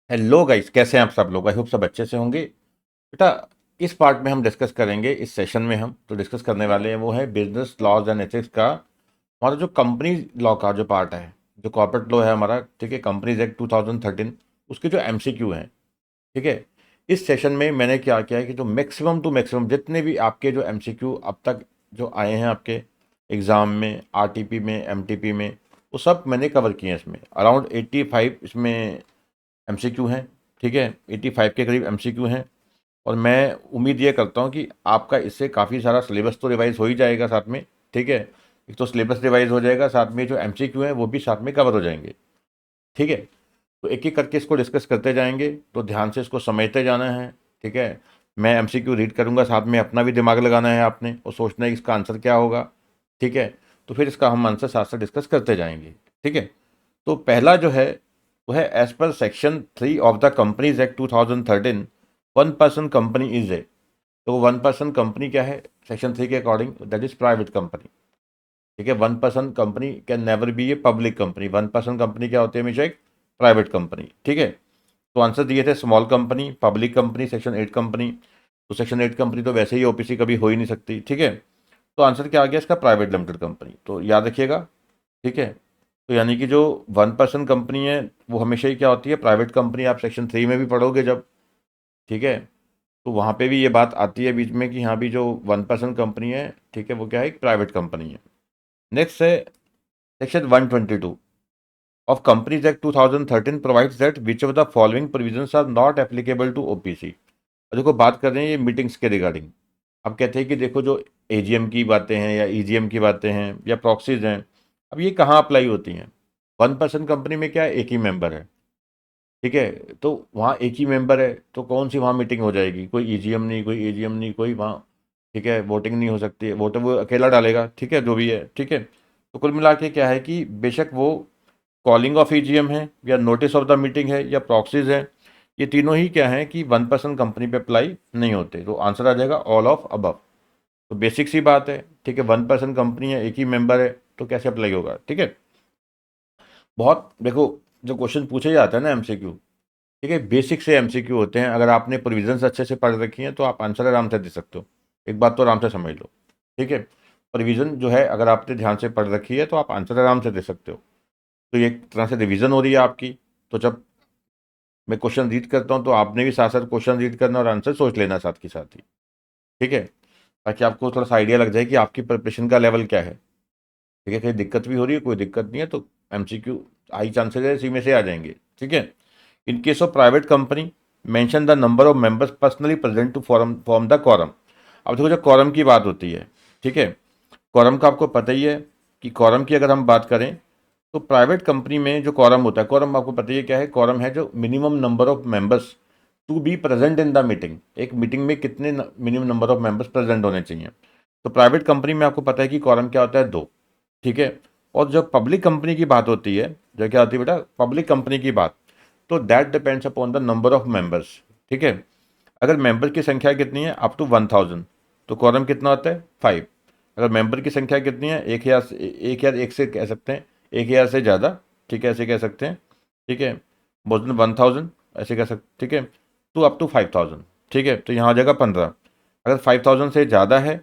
Hello guys, कैसे हैं आप सब लोग? आई होप सब अच्छे से होंगे। बेटा, इस पार्ट में हम डिस्कस करेंगे, इस सेशन में हम जो डिस्कस करने वाले हैं वो है बिजनेस लॉज एंड एथिक्स का। हमारा जो कंपनी लॉ का जो पार्ट है, जो कॉर्पोरेट लॉ है हमारा, ठीक है, कंपनीज एक्ट 2013, उसके जो एमसीक्यू हैं, ठीक है। इस सेशन में मैंने क्या किया है कि जो मैक्सिमम टू मैक्सिमम जितने भी आपके जो एमसीक्यू अब तक जो आए हैं आपके एग्ज़ाम में, आरटीपी में, एमटीपी में, वो सब मैंने कवर किए हैं। इसमें अराउंड 85 इसमें एमसीक्यू हैं, ठीक है, 85 के करीब एमसीक्यू हैं। और मैं उम्मीद ये करता हूँ कि आपका इससे काफ़ी सारा सिलेबस तो रिवाइज हो ही जाएगा साथ में, ठीक है। एक तो सिलेबस रिवाइज हो जाएगा, साथ में जो एमसीक्यू हैं वो भी साथ में कवर हो जाएंगे, ठीक है। तो एक एक करके इसको डिस्कस करते जाएंगे, तो ध्यान से इसको समझते जाना है, ठीक है। मैं एमसीक्यू रीड करूँगा, साथ में अपना भी दिमाग लगाना है आपने, और सोचना है इसका आंसर क्या होगा, ठीक है। तो फिर इसका हम आंसर साथ साथ डिस्कस करते जाएंगे, ठीक है। तो पहला जो है वो है, as per section 3 of the companies act 2013, one person company is a. तो वन पर्सन कंपनी क्या है सेक्शन 3 के according? That is private company, ठीक है। One person company can never be a public company. One person company क्या होती है? हमेशा एक प्राइवेट कंपनी, ठीक है। तो आंसर दिए थे small company, public company, section 8 company. तो सेक्शन 8 कंपनी तो वैसे ही ओपीसी कभी हो ही नहीं सकती, ठीक है। तो आंसर क्या आ गया इसका? Private limited company. तो याद रखिएगा, ठीक है। तो यानी कि जो वन पर्सन कंपनी है वो हमेशा ही क्या होती है? Private company. आप सेक्शन 3 में भी पढ़ोगे जब, ठीक है, तो वहाँ पे भी ये बात आती है बीच में कि हाँ भी जो वन पर्सन कंपनी है, ठीक है, वो क्या है? एक प्राइवेट कंपनी है। नेक्स्ट है section 122 of companies act 2013 provides that which of the following provisions are not applicable to OPC. देखो, बात कर रहे हैं ये मीटिंग्स के रिगार्डिंग। अब कहते हैं कि देखो, जो एजीएम की बातें हैं या ईजीएम की बातें हैं या प्रॉक्सीज हैं, अब ये कहाँ अप्लाई होती हैं? वन पर्सन कंपनी में क्या है? एक ही मेंबर है, ठीक है। तो वहाँ एक ही मेंबर है, तो कौन सी वहाँ मीटिंग हो जाएगी? कोई ईजीएम नहीं, कोई एजीएम नहीं, कोई वहाँ, ठीक है, वोटिंग नहीं हो सकती। वोट वो अकेला डालेगा, ठीक है, जो भी है, ठीक है। तो कुल मिला के क्या है कि बेशक वो कॉलिंग ऑफ ईजीएम है या नोटिस ऑफ द मीटिंग है या प्रॉक्सीज है, ये तीनों ही क्या है कि वन पर्सन कंपनी पे अप्लाई नहीं होते। तो आंसर आ जाएगा ऑल ऑफ अबव। तो बेसिक सी बात है, ठीक है, वन पर्सन कंपनी है, एक ही मेंबर है, तो कैसे अप्लाई होगा, ठीक है। बहुत देखो, जो क्वेश्चन पूछे जाते हैं ना एमसीक्यू, ठीक है, बेसिक से एमसीक्यू होते हैं। अगर आपने प्रोविजंस अच्छे से पढ़ रखी हैं तो आप आंसर आराम से दे सकते हो। एक बात तो आराम से समझ लो, ठीक है। प्रोविजन जो है अगर आपने ध्यान से पढ़ रखी है तो आप आंसर आराम से दे सकते हो। तो ये एक तरह से रिवीजन हो रही है आपकी। तो जब मैं क्वेश्चन रीड करता हूँ तो आपने भी साथ साथ क्वेश्चन रीड करना और आंसर सोच लेना साथ के साथ ही, ठीक है, ताकि आपको थोड़ा सा आइडिया लग जाए कि आपकी प्रिपरेशन का लेवल क्या है, ठीक है। कहीं दिक्कत भी हो रही है, कोई दिक्कत नहीं है, तो एमसीक्यू हाई चांसेस है इसी में से आ जाएंगे, ठीक है। In case of private company, mention the number of members personally present to form the quorum. अब देखो, जब कॉरम की बात होती है, ठीक है, कॉरम का आपको पता ही है कि कॉरम की अगर हम बात करें तो प्राइवेट कंपनी में जो कॉरम होता है, कॉरम आपको पता ही है क्या है? कॉरम है जो minimum number of members to be present in the meeting. एक मीटिंग में कितने minimum number of members present होने चाहिए? तो प्राइवेट कंपनी में आपको पता है कि कॉरम क्या होता है? 2, ठीक है। और जब पब्लिक कंपनी की बात होती है, जो क्या होती है बेटा? पब्लिक कंपनी की बात, तो that depends upon the number of members, ठीक है। अगर मेंबर की संख्या कितनी है? अप टू 1000, तो कॉरम कितना होता है? 5। अगर मेंबर की संख्या कितनी है? एक से कह सकते हैं, 1000 से ज़्यादा, ठीक है, ऐसे कह सकते हैं, ठीक है। मोर देन 1000 ऐसे कह सकते, ठीक है। टू अप टू 5000, ठीक है, तो यहाँ आ जाएगा 15। अगर 5000 से ज़्यादा है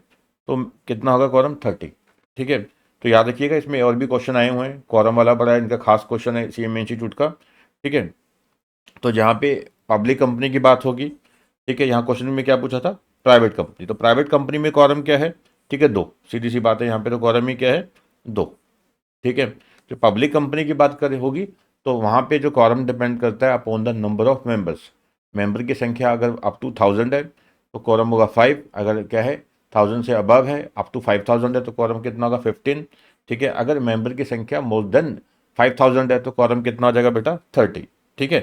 तो कितना होगा कॉरम? 30, ठीक है। तो याद रखिएगा, इसमें और भी क्वेश्चन आए हुए हैं, कॉरम वाला बड़ा इनका खास क्वेश्चन है सीएमए इंस्टीट्यूट का, ठीक है। तो जहाँ पे पब्लिक कंपनी की बात होगी, ठीक है, यहाँ क्वेश्चन में क्या पूछा था? Private company. तो प्राइवेट कंपनी में कॉरम क्या है? ठीक है, 2, सीधी सी बात है, यहाँ पे तो कॉरम ही क्या है? 2, ठीक है। जो पब्लिक कंपनी की बात करें होगी, तो वहाँ पे जो कॉरम डिपेंड करता है upon the number of members. Member की संख्या अगर अप टू 1000 है तो कॉरम होगा 5। अगर क्या है, 1000 से अबव है, अप टू 5000 है, तो कॉरम कितना होगा? 15, ठीक है। अगर मेंबर की संख्या मोर देन 5000 है तो कॉरम कितना हो जाएगा बेटा? 30, ठीक है।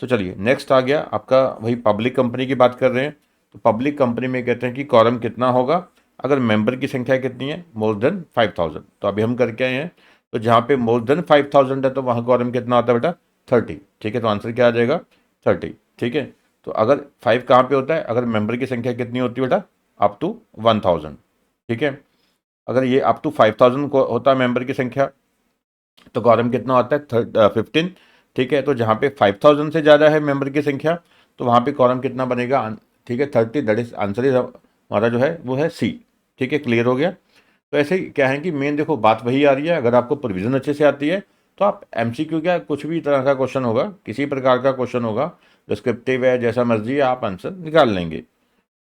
तो चलिए, नेक्स्ट आ गया आपका, वही पब्लिक कंपनी की बात कर रहे हैं। तो पब्लिक कंपनी में कहते हैं कि कॉरम कितना होगा अगर मेंबर की संख्या कितनी है? More than 5000। तो अभी हम करके आए हैं, तो जहाँ पे मोर देन 5000 है तो वहाँ कॉरम कितना आता है बेटा? 30, ठीक है। तो आंसर क्या आ जाएगा? 30, ठीक है। तो अगर 5 कहाँ पे होता है? अगर मेंबर की संख्या कितनी होती है बेटा? अप टू 1000, ठीक है। अगर ये अप टू 5000 को होता है मेंबर की संख्या, तो कॉरम कितना होता है? 15। ठीक है। तो जहाँ पे 5000 से ज़्यादा है मेंबर की संख्या, तो वहाँ पे कॉलम कितना बनेगा, ठीक है 30, दैट इज आंसर इज हमारा जो है वो है सी। ठीक है, क्लियर हो गया। तो ऐसे ही क्या है कि मेन देखो बात वही आ रही है, अगर आपको प्रोविजन अच्छे से आती है तो आप एमसीक्यू क्या कुछ भी तरह का क्वेश्चन होगा, किसी प्रकार का क्वेश्चन होगा, डिस्क्रिप्टिव है जैसा मर्जी है, आप आंसर निकाल लेंगे।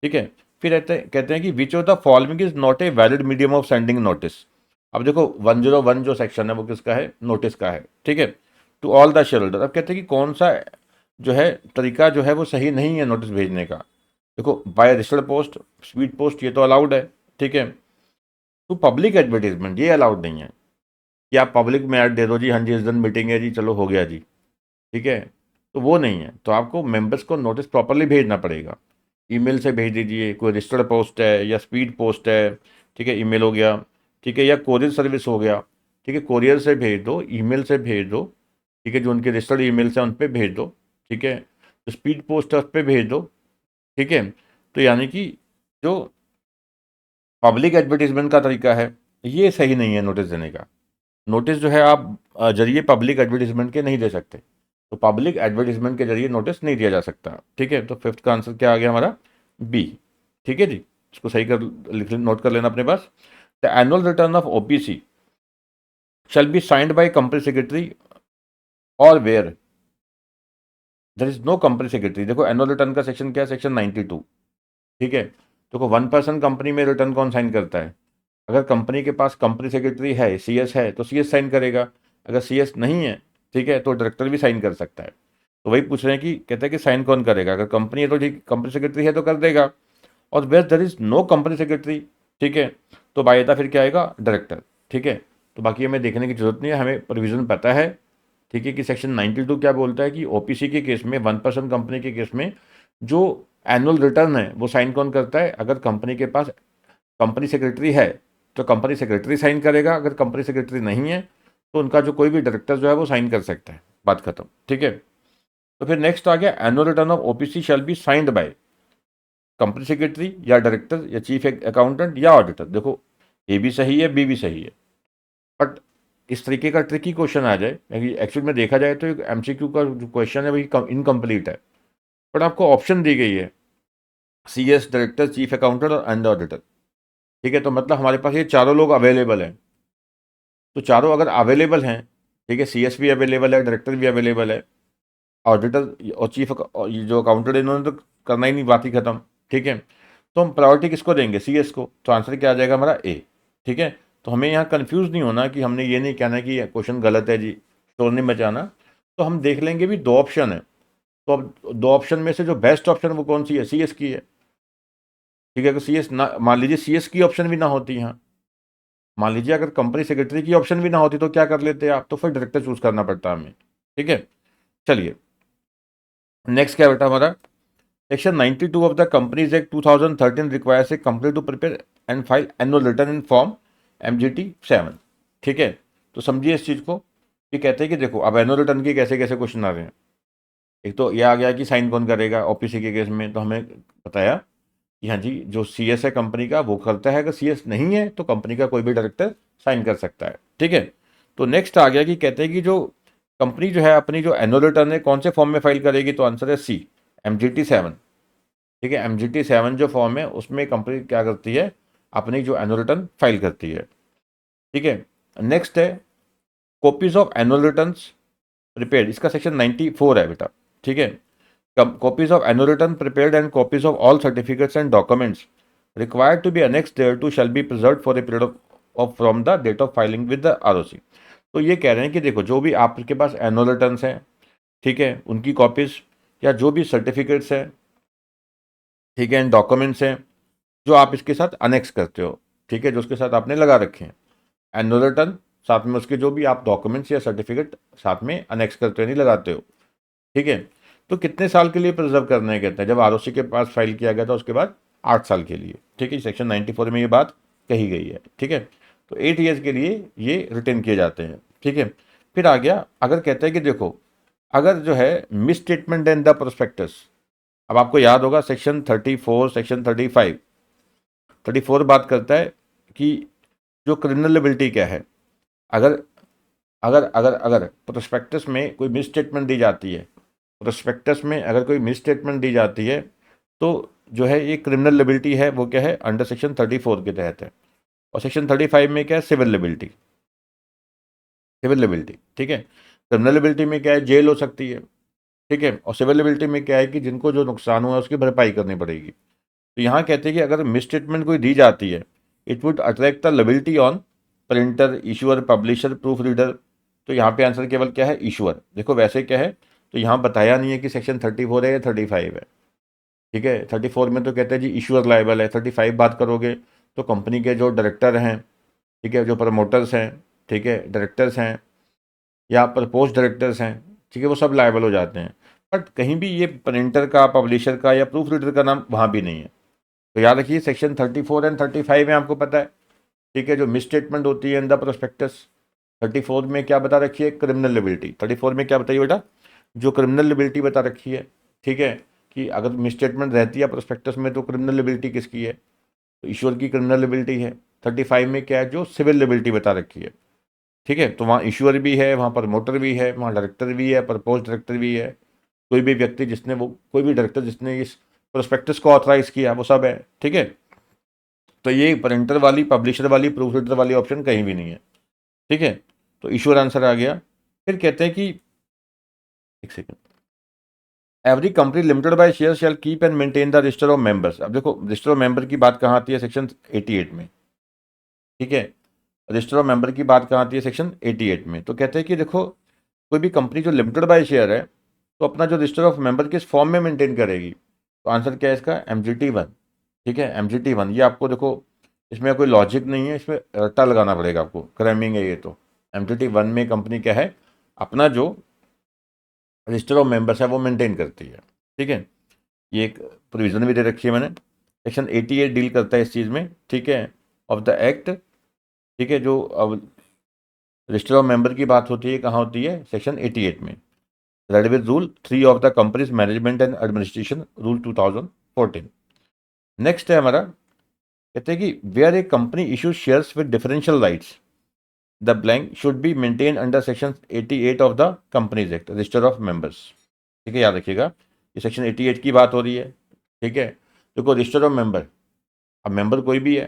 ठीक है। फिर कहते हैं कि which of the following is not a valid medium of sending notice. अब देखो 101 जो सेक्शन है वो किसका है, नोटिस का है। ठीक है, to all the share holder. अब कहते हैं कि कौन सा जो है तरीका जो है वो सही नहीं है नोटिस भेजने का। देखो by registered post, speed post ये तो अलाउड है। ठीक है, तो पब्लिक एडवर्टीजमेंट ये अलाउड नहीं है कि आप पब्लिक में ऐड दे दो जी, हाँ जी इस दिन मीटिंग है जी, चलो हो गया जी। ठीक है, तो वो नहीं है। तो आपको मेंबर्स को नोटिस प्रॉपरली भेजना पड़ेगा। ईमेल से भेज दीजिए, कोई रजिस्टर्ड पोस्ट है या स्पीड पोस्ट है, ठीक है ईमेल हो गया, ठीक है, या कोरियर सर्विस हो गया। ठीक है, कोरियर से भेज दो, ईमेल से भेज दो। ठीक है, जो उनके रजिस्टर्ड ईमेल्स हैं उन पर भेज दो। ठीक है, जो स्पीड पोस्ट है उस पर भेज दो। ठीक है, तो यानी कि जो पब्लिक एडवर्टीजमेंट का तरीका है ये सही नहीं है नोटिस देने का। नोटिस जो है आप जरिए पब्लिक एडवर्टीजमेंट के नहीं दे सकते, तो पब्लिक एडवर्टीजमेंट के जरिए नोटिस नहीं दिया जा सकता। ठीक है, तो फिफ्थ का आंसर क्या आ गया हमारा, बी। ठीक है जी, इसको सही कर नोट कर लेना अपने पास। The annual return of OPC shall be signed by company secretary और where there is no company secretary. देखो एनुअल रिटर्न का सेक्शन क्या है, सेक्शन 92। ठीक है, देखो 1% कंपनी में रिटर्न कौन साइन करता है, अगर कंपनी के पास कंपनी सेक्रेटरी है, सीएस है, तो सीएस साइन करेगा। अगर सीएस नहीं है, ठीक है, तो डायरेक्टर भी साइन कर सकता है। तो वही पूछ रहे हैं कि कहते हैं कि साइन कौन करेगा, अगर कंपनी है तो ठीक, कंपनी सेक्रेटरी है तो कर देगा। और where there is no company secretary, ठीक है, तो बायदा फिर क्या आएगा, डायरेक्टर। ठीक है, तो बाकी हमें देखने की जरूरत नहीं है, हमें प्रोविजन पता है। ठीक है, कि सेक्शन 92 क्या बोलता है कि ओपीसी के केस में, 1% कंपनी के केस में जो एनुअल रिटर्न है वो साइन कौन करता है, अगर कंपनी के पास कंपनी सेक्रेटरी है तो कंपनी सेक्रेटरी साइन करेगा, अगर कंपनी सेक्रेटरी नहीं है तो उनका जो कोई भी डायरेक्टर जो है वो साइन कर सकता है, बात खत्म। ठीक है, तो फिर नेक्स्ट आ गया, annual return of OPC shall be signed by company secretary या डायरेक्टर या चीफ अकाउंटेंट या ऑडिटर। देखो ए भी सही है, बी भी सही है, बट इस तरीके का ट्रिकी क्वेश्चन आ जाए, एक्चुअल में देखा जाए तो एमसीक्यू का जो क्वेश्चन है वही इनकम्प्लीट है, बट आपको ऑप्शन दी गई है सीएस, डायरेक्टर, चीफ अकाउंटेंट और एंड ऑडिटर। ठीक है, तो मतलब हमारे पास ये चारों लोग अवेलेबल हैं। तो चारों अगर अवेलेबल हैं, ठीक है, सीएस भी अवेलेबल है, डायरेक्टर भी अवेलेबल है, ऑडिटर और चीफ ये जो अकाउंटेंट इन्होंने तो करना ही नहीं, बात ही खत्म। ठीक है, तो हम प्रायोरिटी किसको देंगे, सीएस को, तो आंसर क्या आ जाएगा हमारा ए। ठीक है, तो हमें यहाँ कंफ्यूज नहीं होना कि हमने ये नहीं कहना कि क्वेश्चन गलत है जी, शोर नहीं मचाना। तो हम देख लेंगे भी दो ऑप्शन है, तो अब दो ऑप्शन में से जो बेस्ट ऑप्शन वो कौन सी है, सीएस की है। ठीक है, अगर सीएस ना, मान लीजिए सीएस की ऑप्शन भी ना होती यहाँ, मान लीजिए अगर कंपनी सेक्रेटरी की ऑप्शन भी ना होती तो क्या कर लेते आप, तो फिर डायरेक्टर चूज करना पड़ता हमें। ठीक है, चलिए नेक्स्ट क्या बेटा हमारा, section 92 of the companies act 2013 requires a company to prepare and file annual return in form MGT 7। ठीक है, तो समझिए इस चीज़ को, ये कहते हैं कि देखो अब एनुअल रिटर्न के कैसे कैसे क्वेश्चन आ रहे हैं। एक तो ये आ गया कि साइन कौन करेगा ओपीसी के केस में, तो हमें बताया कि हाँ जी जो सीएस है कंपनी का वो करता है, अगर सीएस नहीं है तो कंपनी का कोई भी डायरेक्टर साइन कर सकता है। ठीक है, तो नेक्स्ट आ गया कि कहते हैं कि जो कंपनी जो है अपनी जो एनुअल रिटर्न है कौन से फॉर्म में फाइल करेगी, तो आंसर है सी, MGT 7। ठीक है, MGT 7 जो फॉर्म है उसमें कंपनी क्या करती है, अपनी जो एनुअल रिटर्न फाइल करती है। ठीक है, नेक्स्ट है copies of annual return prepared, इसका सेक्शन 94 है बेटा। ठीक है, copies of annual return prepared and copies of all certificates and documents required to be annexed thereto shall be preserved for a period of from the date of filing with the ROC। तो ये कह रहे हैं कि देखो जो भी आपके पास एनुअल रिटर्न्स हैं, ठीक है, उनकी कॉपीज या जो भी सर्टिफिकेट्स हैं, ठीक है, एंड डॉक्यूमेंट्स हैं जो आप इसके साथ अनेक्स करते हो, ठीक है, जो उसके साथ आपने लगा रखे हैं एनुअल रिटर्न, साथ में उसके जो भी आप डॉक्यूमेंट्स या सर्टिफिकेट साथ में अनेक्स करते हो नहीं लगाते हो। ठीक है, तो कितने साल के लिए प्रिजर्व करना है, कहते हैं जब आरओसी के पास फाइल किया गया था उसके बाद 8 साल के लिए। ठीक है, सेक्शन 94 में ये बात कही गई है। ठीक है, तो 8 ईयर्स के लिए ये रिटेन किए जाते हैं। ठीक है, फिर आ गया, अगर कहते हैं कि देखो अगर जो है miss statement in the prospectus, अब आपको याद होगा सेक्शन 34, सेक्शन 34 बात करता है कि जो क्रिमिनल लिबिलिटी क्या है, अगर अगर अगर अगर प्रोस्पेक्टस में कोई मिस स्टेटमेंट दी जाती है, प्रोस्पेक्टस में अगर कोई मिस स्टेटमेंट दी जाती है तो जो है ये क्रिमिनल लिबिलिटी है, वो क्या है, अंडर सेक्शन 34 के तहत है। और सेक्शन 35 में क्या है, सिविल लिबिलिटी, सिविल लिबिलिटी, ठीक है। क्रिमिनल लिबिलिटी में क्या है, जेल हो सकती है, ठीक है। और सिविल लिबिलिटी में क्या है कि जिनको जो नुकसान हुआ है उसकी भरपाई करनी पड़ेगी। तो यहाँ कहते हैं कि अगर मिस स्टेटमेंट कोई दी जाती है, it would attract the liability on printer, issuer, publisher, proof reader. तो यहाँ पे आंसर केवल क्या है, इशूअर। देखो वैसे क्या है, तो यहाँ बताया नहीं है कि सेक्शन 34 है या 35 है, ठीक है। 34 में तो कहते हैं जी इशूअर लाइबल है, 35 बात करोगे तो कंपनी के जो डायरेक्टर हैं, ठीक है, जो प्रमोटर्स हैं, ठीक है, डायरेक्टर्स हैं या प्रपोज डायरेक्टर्स हैं, ठीक है, वो सब लाइबल हो जाते हैं। बट कहीं भी ये प्रिंटर का, पब्लिशर का या प्रूफ रीडर का नाम वहाँ भी नहीं है। तो याद रखिए सेक्शन 34 एंड 35 में आपको पता है, ठीक है, जो मिस स्टेटमेंट होती है इन द प्रोस्पेक्टस। 34 में क्या बता रखी है, क्रिमिनल लिबिलिटी। 34 में क्या बताइए बेटा, जो क्रिमिनल लिबिलिटी बता रखी है, ठीक है, कि अगर मिस स्टेटमेंट रहती है प्रोस्पेक्टस में तो क्रिमिनल लिबिलिटी किसकी है, तो इश्योर की क्रिमिनल लिबिलिटी है। 35 में क्या है, जो सिविल लिबिलिटी बता रखी है, ठीक है। तो वहाँ इश्योर भी है, वहाँ प्रमोटर भी है, वहाँ डायरेक्टर भी है, प्रपोज डायरेक्टर भी है, कोई भी व्यक्ति जिसने वो, कोई भी डायरेक्टर जिसने इस प्रोस्पेक्टस को ऑथराइज किया, वो सब है, ठीक है। तो ये प्रिंटर वाली, पब्लिशर वाली, प्रूफ रीडर वाली ऑप्शन कहीं भी नहीं है, ठीक है। तो इश्योर आंसर आ गया। फिर कहते हैं कि, एक second, every company limited by share shall keep and maintain the register of members. अब देखो रजिस्टर ऑफ मेंबर की बात कहाँ आती है, सेक्शन 88 में, ठीक है। रजिस्टर ऑफ मेंबर की बात कहाँ आती है, सेक्शन 88 में। तो कहते हैं कि देखो कोई भी कंपनी जो लिमिटेड बाय शेयर है तो अपना जो रजिस्टर ऑफ मेंबर किस फॉर्म में मेंटेन करेगी, तो आंसर क्या है इसका, MGT 1, ठीक है, MGT 1। ये आपको देखो इसमें कोई लॉजिक नहीं है, इसमें रट्टा लगाना पड़ेगा आपको, क्रैमिंग है ये तो। MGT 1 में कंपनी क्या है, अपना जो रजिस्टर ऑफ मेंबर्स है वो मेंटेन करती है, ठीक है। ये एक प्रोविजन भी दे रखी है मैंने, सेक्शन 88 डील करता है इस चीज़ में, ठीक है, ऑफ द एक्ट, ठीक है। जो अब रजिस्टर ऑफ मेंबर की बात होती है, कहाँ होती है, सेक्शन 88 में। Read with rule 3 of the companies management and administration rule 2014। Next है हमारा, कहते हैं कि where a company issue shares with differential rights the blank should be maintain under section 88 of the companies act register of members, ठीक है, याद रखिएगा ये सेक्शन 88 की बात हो रही है, ठीक है। देखो रजिस्टर ऑफ मेंबर, अब मेंबर कोई भी है,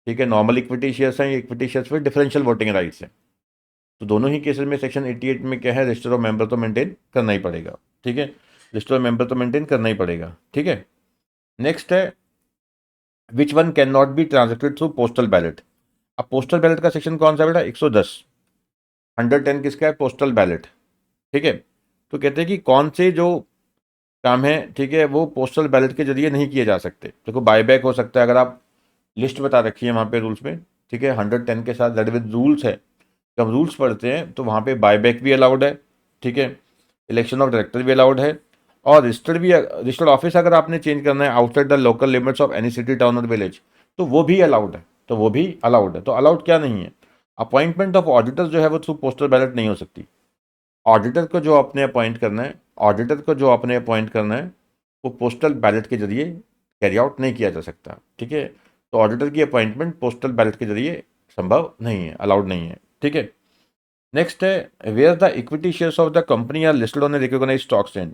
ठीक है, नॉर्मल इक्विटी शेयर्स हैं, इक्विटी शेयर्स में डिफरेंशियल वोटिंग राइट्स हैं। तो दोनों ही केसेस में सेक्शन 88 में क्या है, रजिस्टर ऑफ मेंबर तो मेंटेन करना ही पड़ेगा, ठीक है, रजिस्टर ऑफ मेंबर तो मेंटेन करना ही पड़ेगा, ठीक है। नेक्स्ट है, which one can not be transacted through postal ballot. अब पोस्टल बैलेट का सेक्शन कौन सा बेटा, 110, 110 किसका है, पोस्टल बैलेट, ठीक है। तो कहते हैं कि कौन से जो काम है, ठीक है, वो पोस्टल बैलेट के जरिए नहीं किए जा सकते। देखो बायबैक हो सकता है, अगर आप लिस्ट बता रखी है वहाँ पे रूल्स में, ठीक है, 110 के साथ दैट विद रूल्स है। जब हम रूल्स पढ़ते हैं तो वहाँ पे बायबैक भी अलाउड है, ठीक है, इलेक्शन ऑफ डायरेक्टर भी अलाउड है, और रजिस्टर्ड ऑफिस अगर आपने चेंज करना है outside the local limits of any city, town और विलेज, तो वो भी अलाउड है, तो वो भी अलाउड है। तो अलाउड क्या नहीं है, अपॉइंटमेंट ऑफ ऑडिटर्स जो है वो थ्रू पोस्टल बैलेट नहीं हो सकती। ऑडिटर को जो आपने अपॉइंट करना है, ऑडिटर को जो आपने अपॉइंट करना है वो पोस्टल बैलेट के जरिए कैरी आउट नहीं किया जा सकता, ठीक है। तो ऑडिटर की अपॉइंटमेंट पोस्टल बैलेट के जरिए संभव नहीं है, अलाउड नहीं है, ठीक है। नेक्स्ट है, where the equity shares of the company are listed on a recognised stock exchange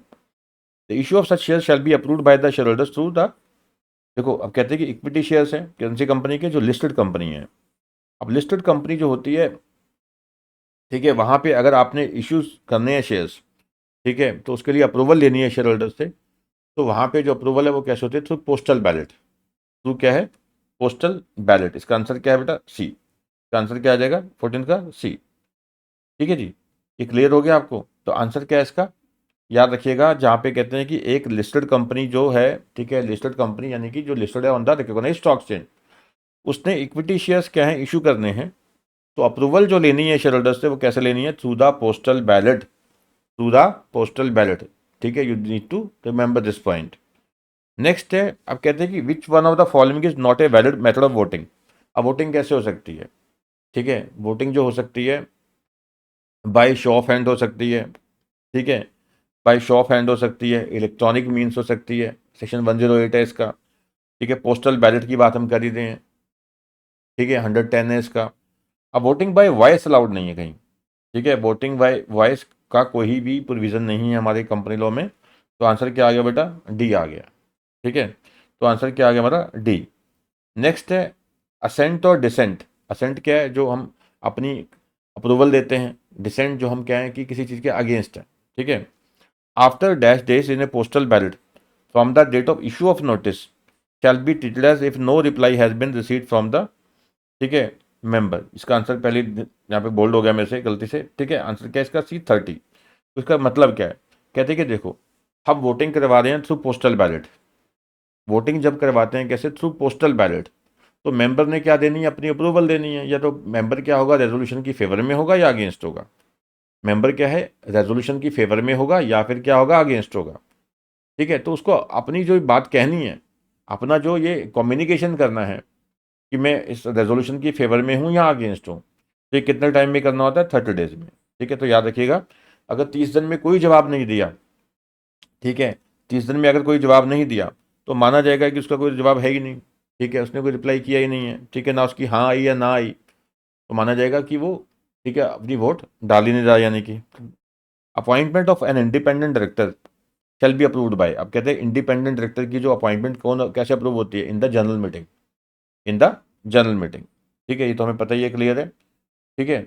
the issue of such share shall be approved by the share holders through the. देखो अब कहते हैं कि इक्विटी शेयर्स हैं कौन सी company के, जो listed company है। अब लिस्टेड कंपनी जो होती है, ठीक है, वहाँ पे अगर आपने इश्यूज करने हैं शेयर्स, ठीक है, तो उसके लिए अप्रूवल लेनी है शेयर होल्डर से। तो वहाँ पे जो अप्रूवल है वो कैसे होती है, थ्रू पोस्टल बैलेट, थ्रू क्या है, पोस्टल बैलेट। इसका आंसर क्या है बेटा, सी। इसका आंसर क्या आ जाएगा, 14 का सी, ठीक है जी। ये क्लियर हो गया आपको। तो आंसर क्या है इसका, याद रखिएगा, जहाँ पे कहते हैं कि एक लिस्टेड कंपनी जो है, ठीक है, लिस्टेड कंपनी यानी कि जो लिस्टेड है on the recognised stock exchange, उसने इक्विटी शेयर्स क्या है, इशू करने हैं। तो अप्रूवल जो लेनी है शेयर होल्डर से वो कैसे लेनी है, through the postal ballot, through the postal ballot, ठीक है। You need to remember this point. Next है, अब कहते हैं कि which one of the following is not a valid method of voting. अब वोटिंग कैसे हो सकती है, ठीक है, वोटिंग जो हो सकती है बाय शो ऑफ हैंड हो सकती है, ठीक है, बाय शो ऑफ हैंड हो सकती है, इलेक्ट्रॉनिक मीन्स हो सकती है, सेक्शन 108 है इसका, ठीक है। पोस्टल बैलेट की बात हम कर ही रहे हैं, ठीक है, 110 है इसका। अब वोटिंग बाय वॉइस अलाउड नहीं है कहीं, ठीक है, वोटिंग बाय वॉइस का कोई भी प्रोविज़न नहीं है हमारे कंपनी लॉ में। तो आंसर क्या आ गया बेटा, डी आ गया। ठीक है, तो आंसर क्या आ गया हमारा, डी। नेक्स्ट है असेंट और डिसेंट। असेंट क्या है, जो हम अपनी अप्रूवल देते हैं। डिसेंट जो हम क्या है कि किसी चीज़ के अगेंस्ट है। ठीक है, after dash days in a postal ballot from the date of issue of notice shall be treated as if no reply has been received from the, ठीक है, मेंबर। इसका आंसर पहले यहाँ पे बोल्ड हो गया मेरे से गलती से। ठीक है, आंसर क्या है इसका, C30। तो इसका मतलब क्या है, कहते हैं कि देखो हम वोटिंग करवा रहे हैं थ्रू पोस्टल बैलेट। वोटिंग जब करवाते हैं कैसे, थ्रू पोस्टल बैलेट, तो मेंबर ने क्या देनी है, अपनी अप्रूवल देनी है। या तो मेंबर क्या होगा, रेजोल्यूशन की फेवर में होगा या अगेंस्ट होगा। मेंबर क्या है, रेजोल्यूशन की फेवर में होगा या फिर क्या होगा, अगेंस्ट होगा। ठीक है, तो उसको अपनी जो बात कहनी है, अपना जो ये कम्युनिकेशन करना है कि मैं इस रेजोल्यूशन की फेवर में हूँ या अगेंस्ट हूँ, तो ये कितने टाइम में करना होता है, 30 डेज में। ठीक है, तो याद रखिएगा, अगर 30 दिन में कोई जवाब नहीं दिया, ठीक है, 30 दिन में अगर कोई जवाब नहीं दिया, तो माना जाएगा कि उसका कोई जवाब है ही नहीं। ठीक है, उसने कोई रिप्लाई किया ही नहीं है। ठीक है, ना उसकी हाँ आई या ना आई, तो माना जाएगा कि वो, ठीक है, अपनी वोट डाल ही नहीं रहा। यानी कि appointment of an independent director shell be approved bye. अब कहते हैं इंडिपेंडेंट डायरेक्टर की जो अपॉइंटमेंट कौन कैसे अप्रूव होती है, in the general meeting. In the general meeting. ठीक है, ये तो हमें पता ही है, क्लियर है। ठीक है,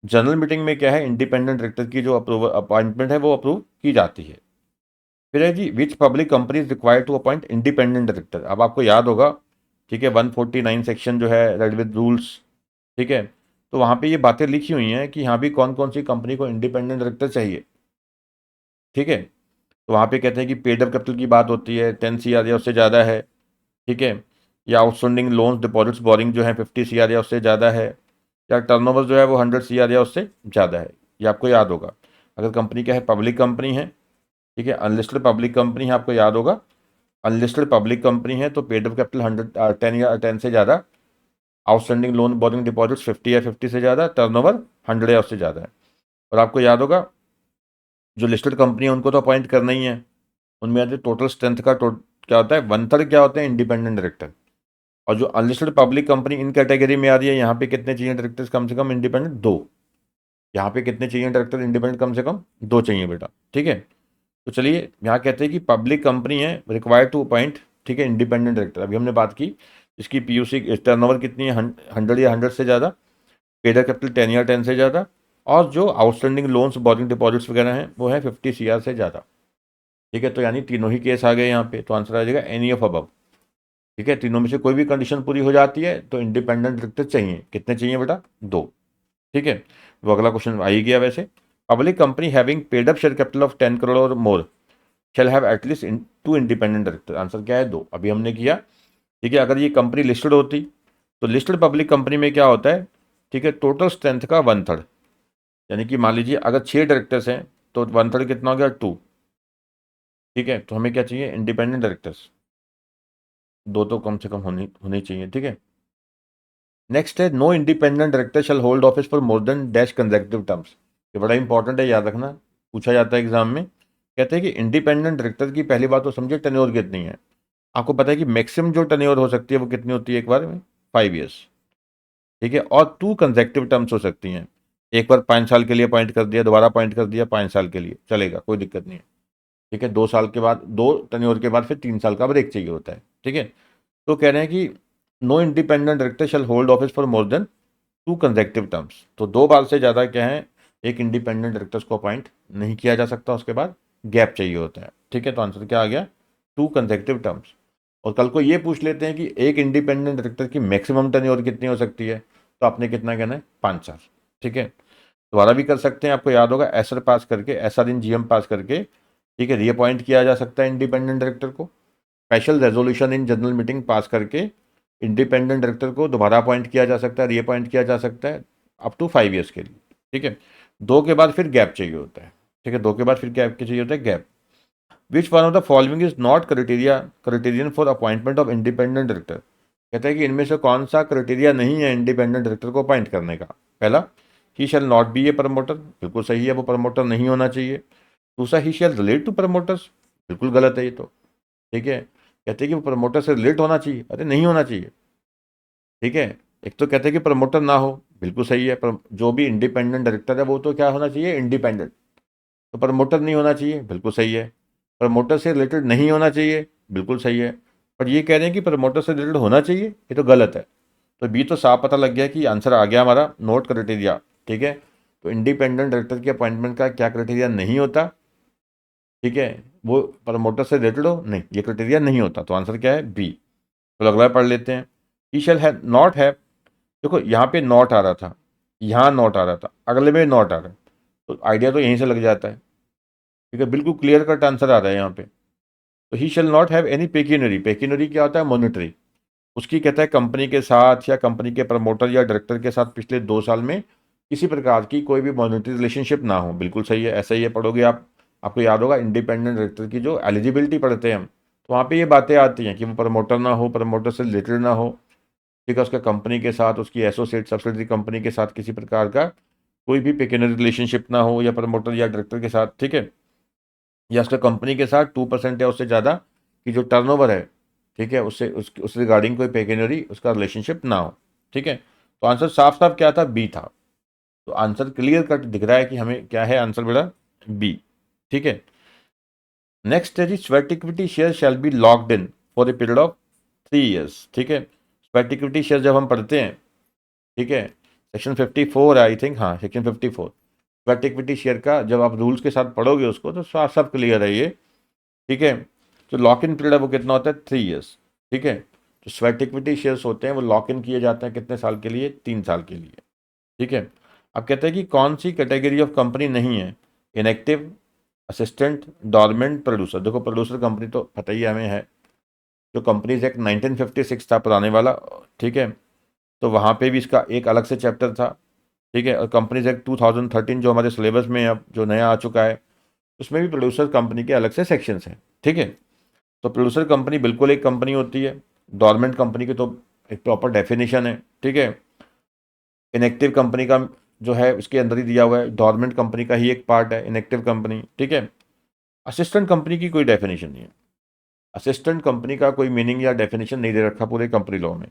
जनरल मीटिंग में क्या है, इंडिपेंडेंट डायरेक्टर की जो अप्रूव अपॉइंटमेंट है वो अप्रूव की जाती है। फिर है जी, which public company is required to appoint independent director. अब आपको याद होगा, ठीक है, 149 सेक्शन जो है रेड विद रूल्स। ठीक है, तो वहाँ पे ये बातें लिखी हुई हैं कि यहाँ भी कौन कौन सी कंपनी को इंडिपेंडेंट डायरेक्टर चाहिए। ठीक है, तो वहाँ पे कहते हैं कि पेड अप कैपिटल की बात होती है, 10 CR या उससे ज़्यादा है। ठीक है, या आउटस्टैंडिंग लोन्स डिपॉजिट्स बोरिंग जो है 50 CR या उससे ज़्यादा है, या टर्नओवर जो है वो 100 CR या उससे ज़्यादा है। ये आपको याद होगा। अगर कंपनी क्या है, पब्लिक कंपनी है, ठीक है, अनलिस्टेड पब्लिक कंपनी है, आपको याद होगा। अनलिस्टेड पब्लिक कंपनी है तो पेड अप कैपिटल 110 या 10 से ज़्यादा, आउटस्टैंडिंग लोन बोरिंग डिपॉजिट्स 50 या 50 से ज़्यादा, टर्नओवर 100 या उससे ज़्यादा है। और आपको याद होगा, जो लिस्टेड कंपनी है उनको तो अपॉइंट करना ही है। उनमें आते टोटल स्ट्रेंथ का क्या होता है, 1/3 क्या होते हैं, इंडिपेंडेंट डायरेक्टर। और जो अनलिस्टेड पब्लिक कंपनी इन कैटेगरी में आ रही है, यहाँ पे कितने चाहिए डायरेक्टर्स, कम से कम इंडिपेंडेंट 2। यहाँ पे कितने चाहिए डायरेक्टर इंडिपेंडेंट, कम से कम 2 चाहिए बेटा। ठीक है, तो चलिए यहाँ कहते हैं कि पब्लिक कंपनी है रिक्वायर्ड टू अपॉइंट, ठीक है, इंडिपेंडेंट डायरेक्टर। अभी हमने बात की इसकी पीयूसी टर्नओवर कितनी है, 100 या 100 से ज़्यादा, पेड कैपिटल 10 या 10 से ज़्यादा, और जो आउटस्टैंडिंग लोन्स बोरिंग डिपॉजिट्स वगैरह हैं वो है 50 CR से ज़्यादा। ठीक है, तो यानी तीनों ही केस आ गए यहाँ पे, तो आंसर आ जाएगा एनी ऑफ अबव। ठीक है, तीनों में से कोई भी कंडीशन पूरी हो जाती है तो इंडिपेंडेंट डायरेक्टर चाहिए। कितने चाहिए बेटा, 2। ठीक है, वो अगला क्वेश्चन आ ही गया वैसे। Public company having paid up share capital of 10 crore और more shall have at least 2 independent director. Answer क्या है, 2। अभी हमने किया। ठीक है, अगर ये कंपनी लिस्टेड होती तो लिस्टेड पब्लिक कंपनी में क्या होता है, ठीक है, टोटल स्ट्रेंथ का 1/3। यानी कि मान लीजिए अगर 6 डायरेक्टर्स हैं तो 1/3 कितना हो गया, 2। ठीक है, तो हमें क्या चाहिए, इंडिपेंडेंट डायरेक्टर्स 2 तो कम से कम होनी होनी चाहिए। ठीक है, नेक्स्ट है, no independent director shall hold office for more than dash consecutive terms. ये बड़ा इंपॉर्टेंट है, याद रखना, पूछा जाता है एग्जाम में। कहते हैं कि इंडिपेंडेंट डायरेक्टर की पहली बात तो समझिए टेन्योर कितनी है। आपको पता है कि मैक्सिमम जो टेन्योर हो सकती है वो कितनी होती है एक बार में, 5 ईयर्स। ठीक है, और 2 कंसेक्यूटिव टर्म्स हो सकती हैं। एक बार 5 साल के लिए अपॉइंट कर दिया, दोबारा अपॉइंट कर दिया 5 साल के लिए, चलेगा, कोई दिक्कत नहीं है। ठीक है, 2 साल के बाद, 2 टेन्योर के बाद फिर 3 साल का ब्रेक चाहिए होता है। ठीक है, तो कह रहे हैं कि no independent director shall hold office for more than 2 consecutive terms. तो 2 बार से ज़्यादा क्या है, एक इंडिपेंडेंट डायरेक्टर्स को अपॉइंट नहीं किया जा सकता, उसके बाद गैप चाहिए होता है। ठीक है, तो आंसर क्या आ गया, 2 कंसेक्यूटिव टर्म्स। और कल को ये पूछ लेते हैं कि एक इंडिपेंडेंट डायरेक्टर की मैक्सिमम टेन्योर कितनी हो सकती है, तो आपने कितना कहना है, 5 साल। ठीक है, दोबारा भी कर सकते हैं, आपको याद होगा एसआर पास करके, एसआर इन जीएम पास करके, ठीक है, रीअपॉइंट किया जा सकता है इंडिपेंडेंट डायरेक्टर को। Special resolution in general meeting pass करके इंडिपेंडेंट डायरेक्टर को दोबारा अपॉइंट किया जा सकता है, रीअपॉइंट किया जा सकता है अप टू 5 ईयर्स के लिए। ठीक है, 2 के बाद फिर गैप चाहिए होता है। ठीक है, 2 के बाद फिर गैप के चाहिए होता है, gap. Which one of the following is not criterion for appointment of independent director. कहता है कि इनमें से कौन सा क्राइटेरिया नहीं है इंडिपेंडेंट डायरेक्टर को अपॉइंट करने का। पहला, he shall not be a promoter, बिल्कुल सही है, वो प्रमोटर नहीं होना चाहिए। दूसरा, he shall relate to promoters, बिल्कुल गलत है ये तो। ठीक है, कहते हैं कि वो प्रमोटर से रिलेट होना चाहिए, अरे नहीं होना चाहिए। ठीक है, एक तो कहते हैं कि प्रमोटर ना हो, बिल्कुल सही है। पर जो भी इंडिपेंडेंट डायरेक्टर है वो तो क्या होना चाहिए, इंडिपेंडेंट। तो प्रमोटर नहीं होना चाहिए, बिल्कुल सही है। प्रमोटर से रिलेटेड नहीं होना चाहिए, बिल्कुल सही है। पर ये कह रहे हैं कि प्रमोटर से रिलेटेड होना चाहिए, ये तो गलत है। तो बी तो साफ पता लग गया कि आंसर आ गया हमारा, नोट क्राइटेरिया। ठीक है, तो इंडिपेंडेंट डायरेक्टर की अपॉइंटमेंट का क्या क्राइटेरिया नहीं होता, ठीक है, वो प्रमोटर से रिलेटेड हो, नहीं, ये क्राइटेरिया नहीं होता। तो आंसर क्या है, बी। तो अगला पढ़ लेते हैं। ही शैल हैव नॉट हैव, देखो यहाँ पे नॉट आ रहा था, यहाँ नॉट आ रहा था, अगले में नॉट आ रहा है, तो आइडिया तो यहीं से लग जाता है। ठीक है, बिल्कुल क्लियर कट आंसर आ रहा है यहाँ पे। तो he shall not have any pecuniary, pecuniary क्या होता है, मॉनिटरी। उसकी कहता है कंपनी के साथ या कंपनी के प्रमोटर या डायरेक्टर के साथ पिछले 2 साल में किसी प्रकार की कोई भी मॉनिटरी रिलेशनशिप ना हो, बिल्कुल सही है, ऐसा ही है। पढ़ोगे आप, आपको याद होगा इंडिपेंडेंट डायरेक्टर की जो एलिजिबिलिटी पढ़ते हैं हम, तो वहाँ पे ये बातें आती हैं कि वो प्रमोटर ना हो, प्रमोटर से रिलेटेड ना हो, ठीक है, उसका कंपनी के साथ, उसकी एसोसिएट सब्सिडरी कंपनी के साथ किसी प्रकार का कोई भी पेक्यूनरी रिलेशनशिप ना हो, या प्रमोटर या डायरेक्टर के साथ, ठीक है, या उसका कंपनी के साथ 2% या उससे ज़्यादा की जो टर्नओवर है, ठीक है, उससे उस रिगार्डिंग कोई पेक्यूनरी उसका रिलेशनशिप ना हो। ठीक है, तो आंसर साफ साफ क्या था, बी था। तो आंसर क्लियर कट दिख रहा है कि हमें क्या है आंसर बेटा, बी। ठीक है, नेक्स्ट है जी, sweat equity share shall be locked in for a period of 3 years. ठीक है, स्वेट इक्विटी शेयर जब हम पढ़ते हैं, ठीक है, सेक्शन 54 है आई थिंक, हाँ सेक्शन 54, स्वेट इक्विटी शेयर का जब आप रूल्स के साथ पढ़ोगे उसको तो साफ साफ क्लियर है ये। ठीक है, जो लॉक इन पीरियड है वो कितना होता है, 3 ईयर्स। ठीक है, जो स्वेट इक्विटी शेयर्स होते हैं वो लॉक इन किए जाते हैं कितने साल के लिए, 3 साल के लिए। ठीक है, अब कहते हैं कि कौन सी कैटेगरी ऑफ कंपनी नहीं है, इनएक्टिव, असिस्टेंट, डॉर्मेंट, प्रोड्यूसर। देखो प्रोड्यूसर कंपनी तो पता ही हमें है, जो कंपनीज एक्ट 1956 था पुराने वाला, ठीक है, तो वहाँ पे भी इसका एक अलग से चैप्टर था। ठीक है, और कंपनीज एक्ट 2013 जो हमारे सिलेबस में अब जो नया आ चुका है, उसमें भी प्रोड्यूसर कंपनी के अलग से सेक्शंस हैं। ठीक है, तो प्रोड्यूसर कंपनी बिल्कुल एक कंपनी होती है, डोरमेंट कंपनी की तो एक प्रॉपर डेफिनेशन है। ठीक है, इनएक्टिव कंपनी का जो है उसके अंदर ही दिया हुआ है, डोरमेंट कंपनी का ही एक पार्ट है इनएक्टिव कंपनी। ठीक है, असिस्टेंट कंपनी की कोई डेफिनेशन नहीं है, असिस्टेंट कंपनी का कोई मीनिंग या डेफिनेशन नहीं दे रखा पूरे कंपनी लॉ में।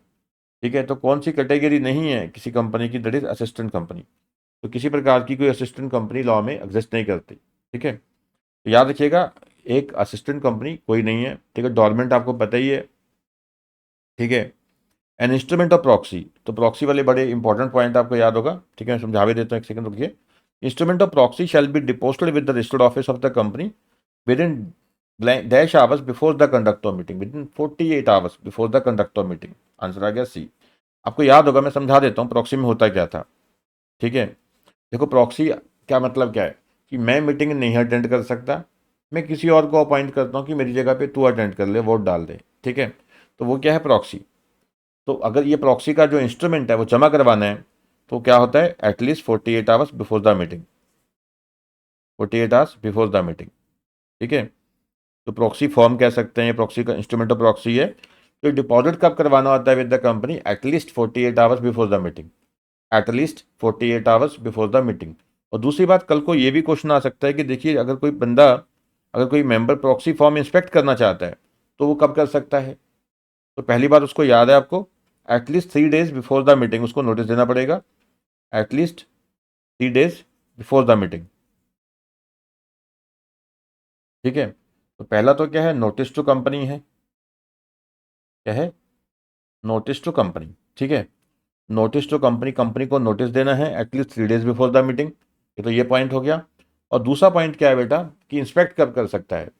ठीक है, तो कौन सी कैटेगरी नहीं है किसी कंपनी की, दैट इज असिस्टेंट कंपनी। तो किसी प्रकार की कोई असिस्टेंट कंपनी लॉ में एग्जिस्ट नहीं करती। ठीक है, तो याद रखिएगा, एक असिस्टेंट कंपनी कोई नहीं है। ठीक है, डोरमेंट आपको पता ही है। ठीक है, एन इंस्ट्रूमेंट ऑफ प्रॉक्सी, तो प्रॉक्सी वाले बड़े इंपॉर्टेंट पॉइंट आपको याद होगा। ठीक है, मैं समझा भी देता हूँ, एक सेकंड रुकिए। Instrument of proxy shall be deposited with the registered office of the company within dash hours before the conduct of meeting, within 48 hours before the conduct of meeting. Answer आ गया C. आपको याद होगा, मैं समझा देता हूँ proxy में होता क्या था। ठीक है, देखो प्रॉक्सी क्या मतलब क्या है, कि मैं मीटिंग नहीं अटेंड कर सकता, मैं किसी और को अपॉइंट करता हूँ कि मेरी जगह पे तू अटेंड कर ले, वोट डाल दे। ठीक है, तो वो क्या है, प्रॉक्सी। तो अगर ये प्रॉक्सी का जो इंस्ट्रूमेंट है वो जमा करवाना है, तो क्या होता है, at least 48 hours before the meeting, 48 hours before the meeting. ठीक है, तो प्रॉक्सी फॉर्म कह सकते हैं, प्रॉक्सी का इंस्ट्रूमेंट ऑफ प्रॉक्सी है। तो डिपॉजिट कब करवाना होता है with the company, at least 48 hours before the meeting, at least 48 hours before the meeting. और दूसरी बात, कल को ये भी क्वेश्चन आ सकता है कि देखिए अगर कोई बंदा, अगर कोई मेंबर प्रॉक्सी फॉर्म इंस्पेक्ट करना चाहता है तो वो कब कर सकता है। तो पहली बात उसको याद है आपको, एटलीस्ट 3 डेज बिफोर द मीटिंग उसको नोटिस देना पड़ेगा, एटलीस्ट 3 डेज बिफोर द मीटिंग। ठीक है, तो पहला तो क्या है, नोटिस टू कंपनी है, क्या है, नोटिस टू कंपनी। ठीक है, नोटिस टू कंपनी, कंपनी को नोटिस देना है एटलीस्ट 3 डेज बिफोर द मीटिंग, ये तो ये पॉइंट हो गया। और दूसरा पॉइंट क्या है बेटा, कि इंस्पेक्ट कब कर सकता है,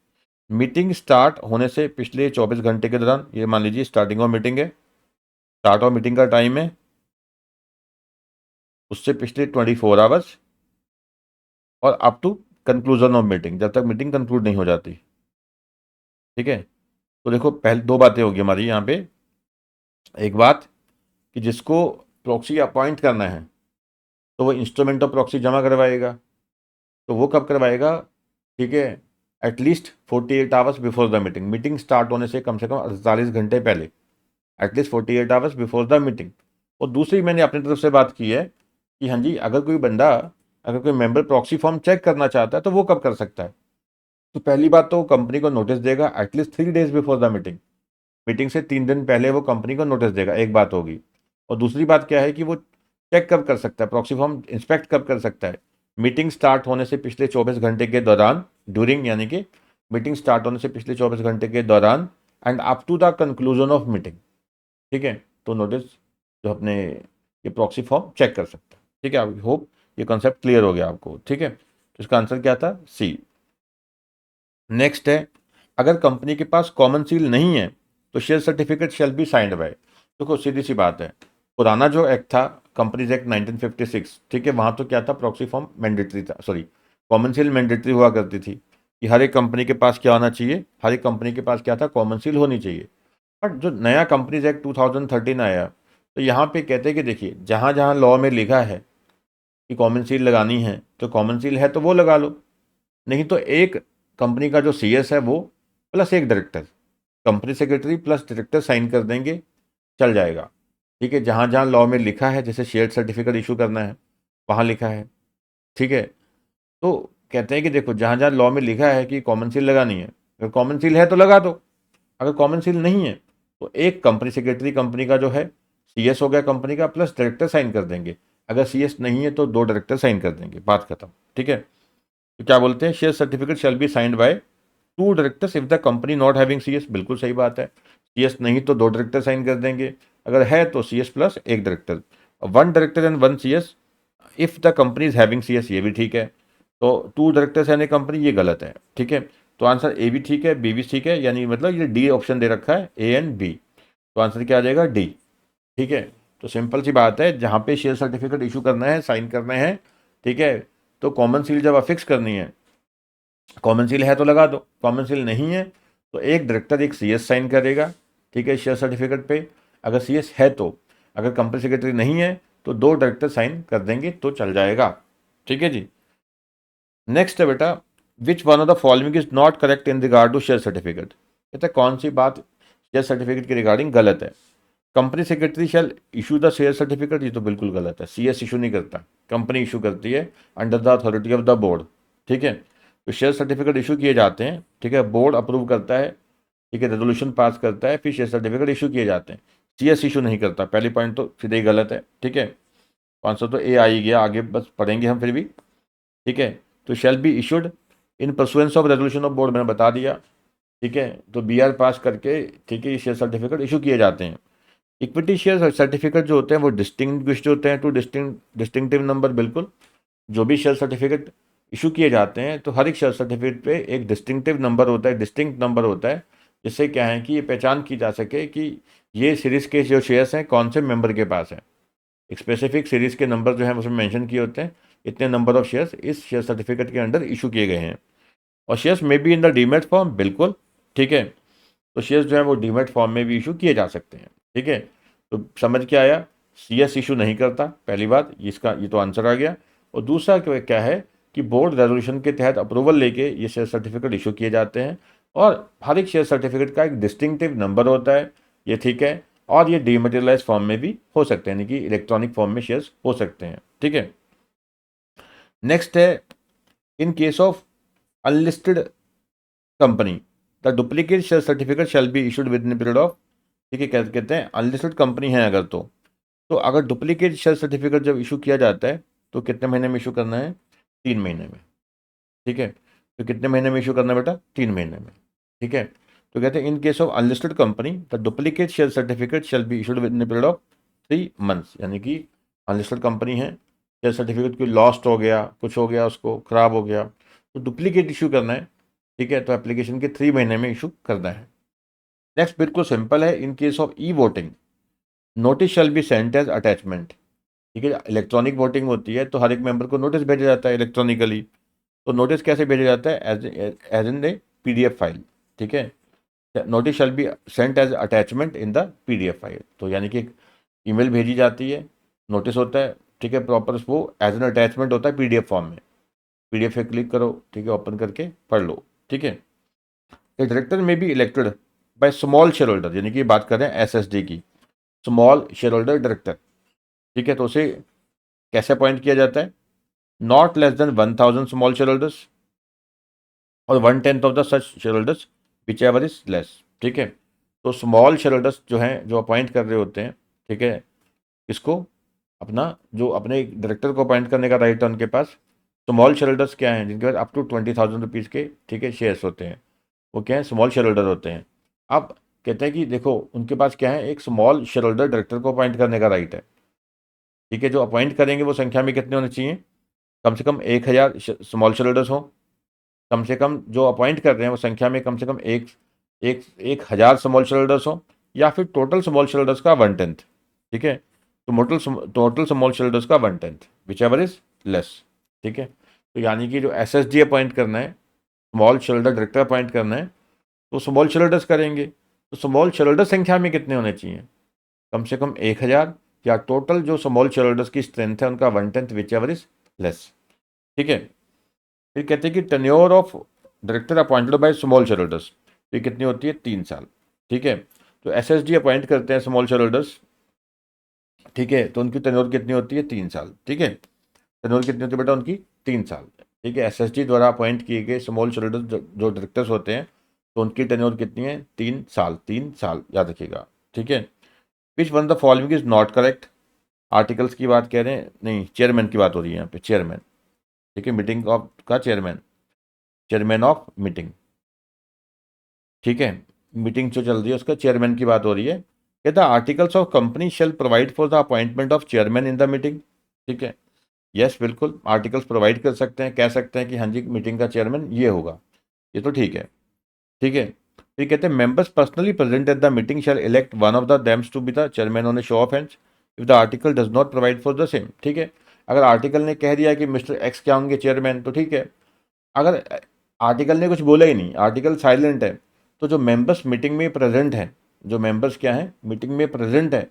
मीटिंग स्टार्ट होने से पिछले 24 घंटे के दौरान। ये मान लीजिए स्टार्टिंग ऑफ मीटिंग है, स्टार्ट ऑफ मीटिंग का टाइम है, उससे पिछले 24 आवर्स, और up to conclusion of meeting, जब तक मीटिंग कंक्लूड नहीं हो जाती। ठीक है, तो देखो पहले दो बातें होगी हमारी यहाँ पे। एक बात कि जिसको प्रॉक्सी अपॉइंट करना है तो वो इंस्ट्रूमेंट ऑफ प्रॉक्सी जमा करवाएगा, तो वो कब करवाएगा, ठीक है, at least 48 hours before the meeting, meeting start होने से कम 48 घंटे पहले, at least 48 hours before the meeting. और दूसरी मैंने अपनी तरफ से बात की है कि हाँ जी, अगर कोई बंदा, अगर कोई मेंबर प्रॉक्सी फॉर्म चेक करना चाहता है तो वो कब कर सकता है। तो पहली बात तो कंपनी को नोटिस देगा एटलीस्ट 3 डेज बिफोर द मीटिंग, मीटिंग से 3 दिन पहले वो कंपनी को नोटिस देगा, एक बात होगी। और दूसरी बात क्या है कि वो चेक कब कर सकता है, प्रॉक्सी फॉर्म इंस्पेक्ट कब कर सकता है, मीटिंग स्टार्ट होने से पिछले 24 घंटे के दौरान, ड्यूरिंग यानी कि मीटिंग स्टार्ट होने से पिछले 24 घंटे के दौरान, and up to the conclusion of meeting. ठीक है, तो नोटिस जो अपने ये प्रॉक्सी फॉर्म चेक कर सकता है। ठीक है, आई होप ये कॉन्सेप्ट क्लियर हो गया आपको। ठीक है, तो इसका आंसर क्या था, सी। नेक्स्ट है, अगर कंपनी के पास कॉमन सील नहीं है तो share certificate shell be signed bye. देखो सीधी सी बात है, पुराना जो एक्ट था कंपनीज एक्ट 1956, ठीक है, वहाँ तो क्या था, प्रॉक्सी फॉर्म मैंडेटरी था, सॉरी कॉमन सील मैंडेटरी हुआ करती थी कि हर एक कंपनी के पास क्या होना चाहिए, हर एक कंपनी के पास क्या था, कॉमन सील होनी चाहिए। बट जो नया कंपनीज एक्ट 2013 आया, तो यहाँ पे कहते हैं कि देखिए जहाँ जहाँ लॉ में लिखा है कि कॉमन सील लगानी है तो कॉमन सील है तो वो लगा लो, नहीं तो एक कंपनी का जो सीएस है वो प्लस एक director, company secretary plus director sign कर देंगे, चल जाएगा। ठीक है, जहाँ जहाँ लॉ में लिखा है, जैसे शेयर सर्टिफिकेट इशू करना है वहाँ लिखा है। ठीक है, तो कहते हैं कि देखो जहाँ जहाँ लॉ में लिखा है कि कॉमन सील लगानी है, अगर कॉमन सील है तो लगा दो, अगर कॉमन सील नहीं है तो एक कंपनी सेक्रेटरी कंपनी का जो है सीएस हो गया कंपनी का, प्लस डायरेक्टर साइन कर देंगे, अगर सीएस नहीं है तो दो डायरेक्टर साइन कर देंगे, बात खत्म। ठीक है, तो क्या बोलते हैं, share certificate shell be signed by two directors if the company not having CS. बिल्कुल सही बात है, सीएस नहीं तो दो डायरेक्टर साइन कर देंगे, अगर है तो सीएस प्लस एक director, one director and one CS if the company is having CS, ये भी ठीक है। तो टू डायरेक्टर्स यानी कंपनी, ये गलत है। ठीक है, तो आंसर ए भी ठीक है, बी भी ठीक है, यानी मतलब ये डी ऑप्शन दे रखा है, ए एंड बी, तो आंसर क्या आ जाएगा, डी। ठीक है, तो सिंपल सी बात है, जहाँ पे शेयर सर्टिफिकेट इशू करना है, साइन करना है, ठीक है, तो कॉमन सील जब अफिक्स करनी है, कॉमन सील है तो लगा दो, कॉमन सील नहीं है तो एक डायरेक्टर एक सीएस साइन करेगा। ठीक है, शेयर सर्टिफिकेट पे, अगर सीएस है तो, अगर कंपनी सेक्रेटरी नहीं है तो दो डायरेक्टर साइन कर देंगे तो चल जाएगा। ठीक है जी, नेक्स्ट है बेटा, which one of the following is not correct in regard to share certificate. कहते हैं कौन सी बात शेयर सर्टिफिकेट के रिगार्डिंग गलत है। Company secretary shall issue the share certificate, ये तो बिल्कुल गलत है, सीएस इशू नहीं करता, कंपनी इशू करती है under the authority of the board. ठीक है, तो शेयर सर्टिफिकेट इशू किए जाते हैं, ठीक है, बोर्ड अप्रूव करता है, ठीक है, रेजोल्यूशन पास करता है, फिर शेयर सर्टिफिकेट इशू किए जाते हैं, सीएस इशू नहीं करता। पहली पॉइंट तो सीधे ही गलत है। ठीक है, 500 तो ए आ ही गया, आगे बस पढ़ेंगे हम फिर भी। ठीक है, तो shall be issued in pursuance of resolution of board, मैंने बता दिया। ठीक है, तो बीआर पास करके, ठीक है, ये शेयर सर्टिफिकेट इशू किए जाते हैं। इक्विटी शेयर सर्टिफिकेट जो होते हैं वो डिस्टिंग्विश्ड होते हैं टू डिस्टिंक्टिव नंबर। बिल्कुल, जो भी शेयर सर्टिफिकेट इशू किए जाते हैं तो हर एक शेयर सर्टिफिकेट पे एक डिस्टिंक्टिव नंबर होता है, डिस्टिंक्ट नंबर होता है, जिससे क्या है कि ये पहचान की जा सके कि ये सीरीज़ के जो शेयर्स हैं कौन से मेंबर के पास हैं। एक स्पेसिफिक सीरीज़ के नंबर जो हैं उसमें मेंशन किए होते हैं, इतने नंबर ऑफ शेयर्स इस शेयर सर्टिफिकेट के अंडर इशू किए गए हैं। और शेयर्स में भी इन द डीमेट फॉर्म, बिल्कुल ठीक है, तो शेयर्स जो है वो डीमेट फॉर्म में भी इशू किए जा सकते हैं। ठीक है, तो समझ के आया, सीएस इशू नहीं करता, पहली बात, इसका ये तो आंसर आ गया। और दूसरा क्या है कि बोर्ड रेजोल्यूशन के तहत अप्रूवल लेके ये शेयर सर्टिफिकेट इशू किए जाते हैं, और हर एक शेयर सर्टिफिकेट का एक डिस्टिंक्टिव नंबर होता है, ये ठीक है, और ये डीमेटेरियलाइज फॉर्म में भी हो सकते हैं, यानी कि इलेक्ट्रॉनिक फॉर्म में शेयर्स हो सकते हैं। ठीक है, नेक्स्ट है, in case of unlisted company the duplicate share certificate shall be issued with in period of. ठीक है, कहते हैं अनलिस्टेड कंपनी है अगर, तो अगर डुप्लीकेट शेयर सर्टिफिकेट जब इशू किया जाता है तो कितने महीने में इशू करना है, 3 महीने में। ठीक है, तो कितने महीने में इशू करना है बेटा, 3 महीने में। ठीक है, तो कहते हैं in case of unlisted company the duplicate share certificate shall be issued with in period of 3 months, यानी कि अनलिस्टेड कंपनी है, शेयर सर्टिफिकेट कोई लॉस्ट हो गया, कुछ हो गया, उसको खराब हो गया, तो डुप्लीकेट इशू करना है। ठीक है, तो एप्लीकेशन के 3 महीने में इशू करना है। नेक्स्ट बिल्कुल सिंपल है, in case of e voting notice shall be sent as attachment. ठीक है, इलेक्ट्रॉनिक वोटिंग होती है तो हर एक मेंबर को नोटिस भेजा जाता है इलेक्ट्रॉनिकली, तो नोटिस कैसे भेजा जाता है, as in a PDF file. ठीक है, notice shall be sent as attachment in the PDF file, तो यानी कि एक ईमेल भेजी जाती है, नोटिस होता है, ठीक है, प्रॉपर वो एज एन अटैचमेंट होता है पीडीएफ फॉर्म में, पीडीएफ पे क्लिक करो, ठीक है, ओपन करके पढ़ लो। ठीक है, द डायरेक्टर में be elected by small share holder, यानी कि बात कर रहे हैं एसएसडी की, स्मॉल शेयर होल्डर डायरेक्टर। ठीक है, तो उसे कैसे अपॉइंट किया जाता है, not less then 1000 small share holders और 1/10 of the such share holders which ever is less. ठीक है, तो स्मॉल शेयर होल्डर्स जो हैं, जो अपॉइंट कर रहे होते हैं, ठीक है, इसको अपना जो अपने डायरेक्टर को अपॉइंट करने का राइट है उनके पास। स्मॉल शेयर होल्डर्स क्या हैं, जिनके पास अप टू 20,000 रुपीज़ के, ठीक है, शेयर्स होते हैं, वो क्या है, स्मॉल शेयर होल्डर होते हैं। अब कहते हैं कि देखो उनके पास क्या है, एक स्मॉल शेयर होल्डर डायरेक्टर को अपॉइंट करने का राइट है, ठीक है। जो अपॉइंट करेंगे वो संख्या में कितने होने चाहिए, कम से कम 1,000 स्मॉल शेयर होल्डर्स हों। कम से कम जो अपॉइंट कर रहे हैं वो संख्या में कम से कम एक एक 1,000 स्मॉल शेयर होल्डर्स हों, या फिर टोटल स्मॉल शेयर होल्डर्स का 1/10, ठीक है। तो टोटल स्मॉल शेयर होल्डर्स का 1/10, विच एवर इज लेस, ठीक है। तो यानी कि जो एसएसडी अपॉइंट करना है, small share holder director appoint करना है, तो स्मॉल शेयर होल्डर्स करेंगे। तो स्मॉल शेयर होल्डर संख्या में कितने होने चाहिए, कम से कम 1,000, या टोटल जो स्मॉल शेयर होल्डर्स की स्ट्रेंथ है उनका 1/10, विच एवर इज लेस, ठीक है। फिर कहते हैं कि tenure of director appointed by small share holders, ये कितनी होती है, 3 साल, ठीक है। तो एसएसडी अपॉइंट करते हैं स्मॉल शेयर होल्डर्स, ठीक है, तो उनकी टेन्योर कितनी होती है, 3 साल, ठीक है। टेन्योर कितनी होती है बेटा उनकी, 3 साल, ठीक है। एसएसडी द्वारा अपॉइंट किए गए स्मॉल शेयर होल्डर्स जो डायरेक्टर्स होते हैं, तो उनकी टेन्योर कितनी है, 3 साल, 3 साल याद रखिएगा, ठीक है। Which one the following is not correct, articles की बात कह रहे हैं, नहीं चेयरमैन की बात हो रही है यहाँ पे, चेयरमैन, ठीक है, मीटिंग ऑफ का चेयरमैन, चेयरमैन ऑफ मीटिंग, ठीक है। मीटिंग जो चल रही है उसका चेयरमैन की बात हो रही है। कहता articles of company shall provide for the appointment of chairman in the meeting, ठीक है। यस बिल्कुल, आर्टिकल्स प्रोवाइड कर सकते हैं, कह सकते हैं कि हाँ जी मीटिंग का चेयरमैन ये होगा, ये तो ठीक है, ठीक है। फिर कहते हैं members personally present at the meeting shall elect one of the thems to be the chairman on a show of hands if the article does not provide for the same, ठीक है। अगर आर्टिकल ने कह दिया कि mister x क्या होंगे chairman, तो ठीक है। अगर आर्टिकल ने कुछ बोला ही नहीं, आर्टिकल साइलेंट है, तो जो मेंबर्स मीटिंग में प्रेजेंट हैं, जो मेंबर्स क्या है मीटिंग में प्रेजेंट है,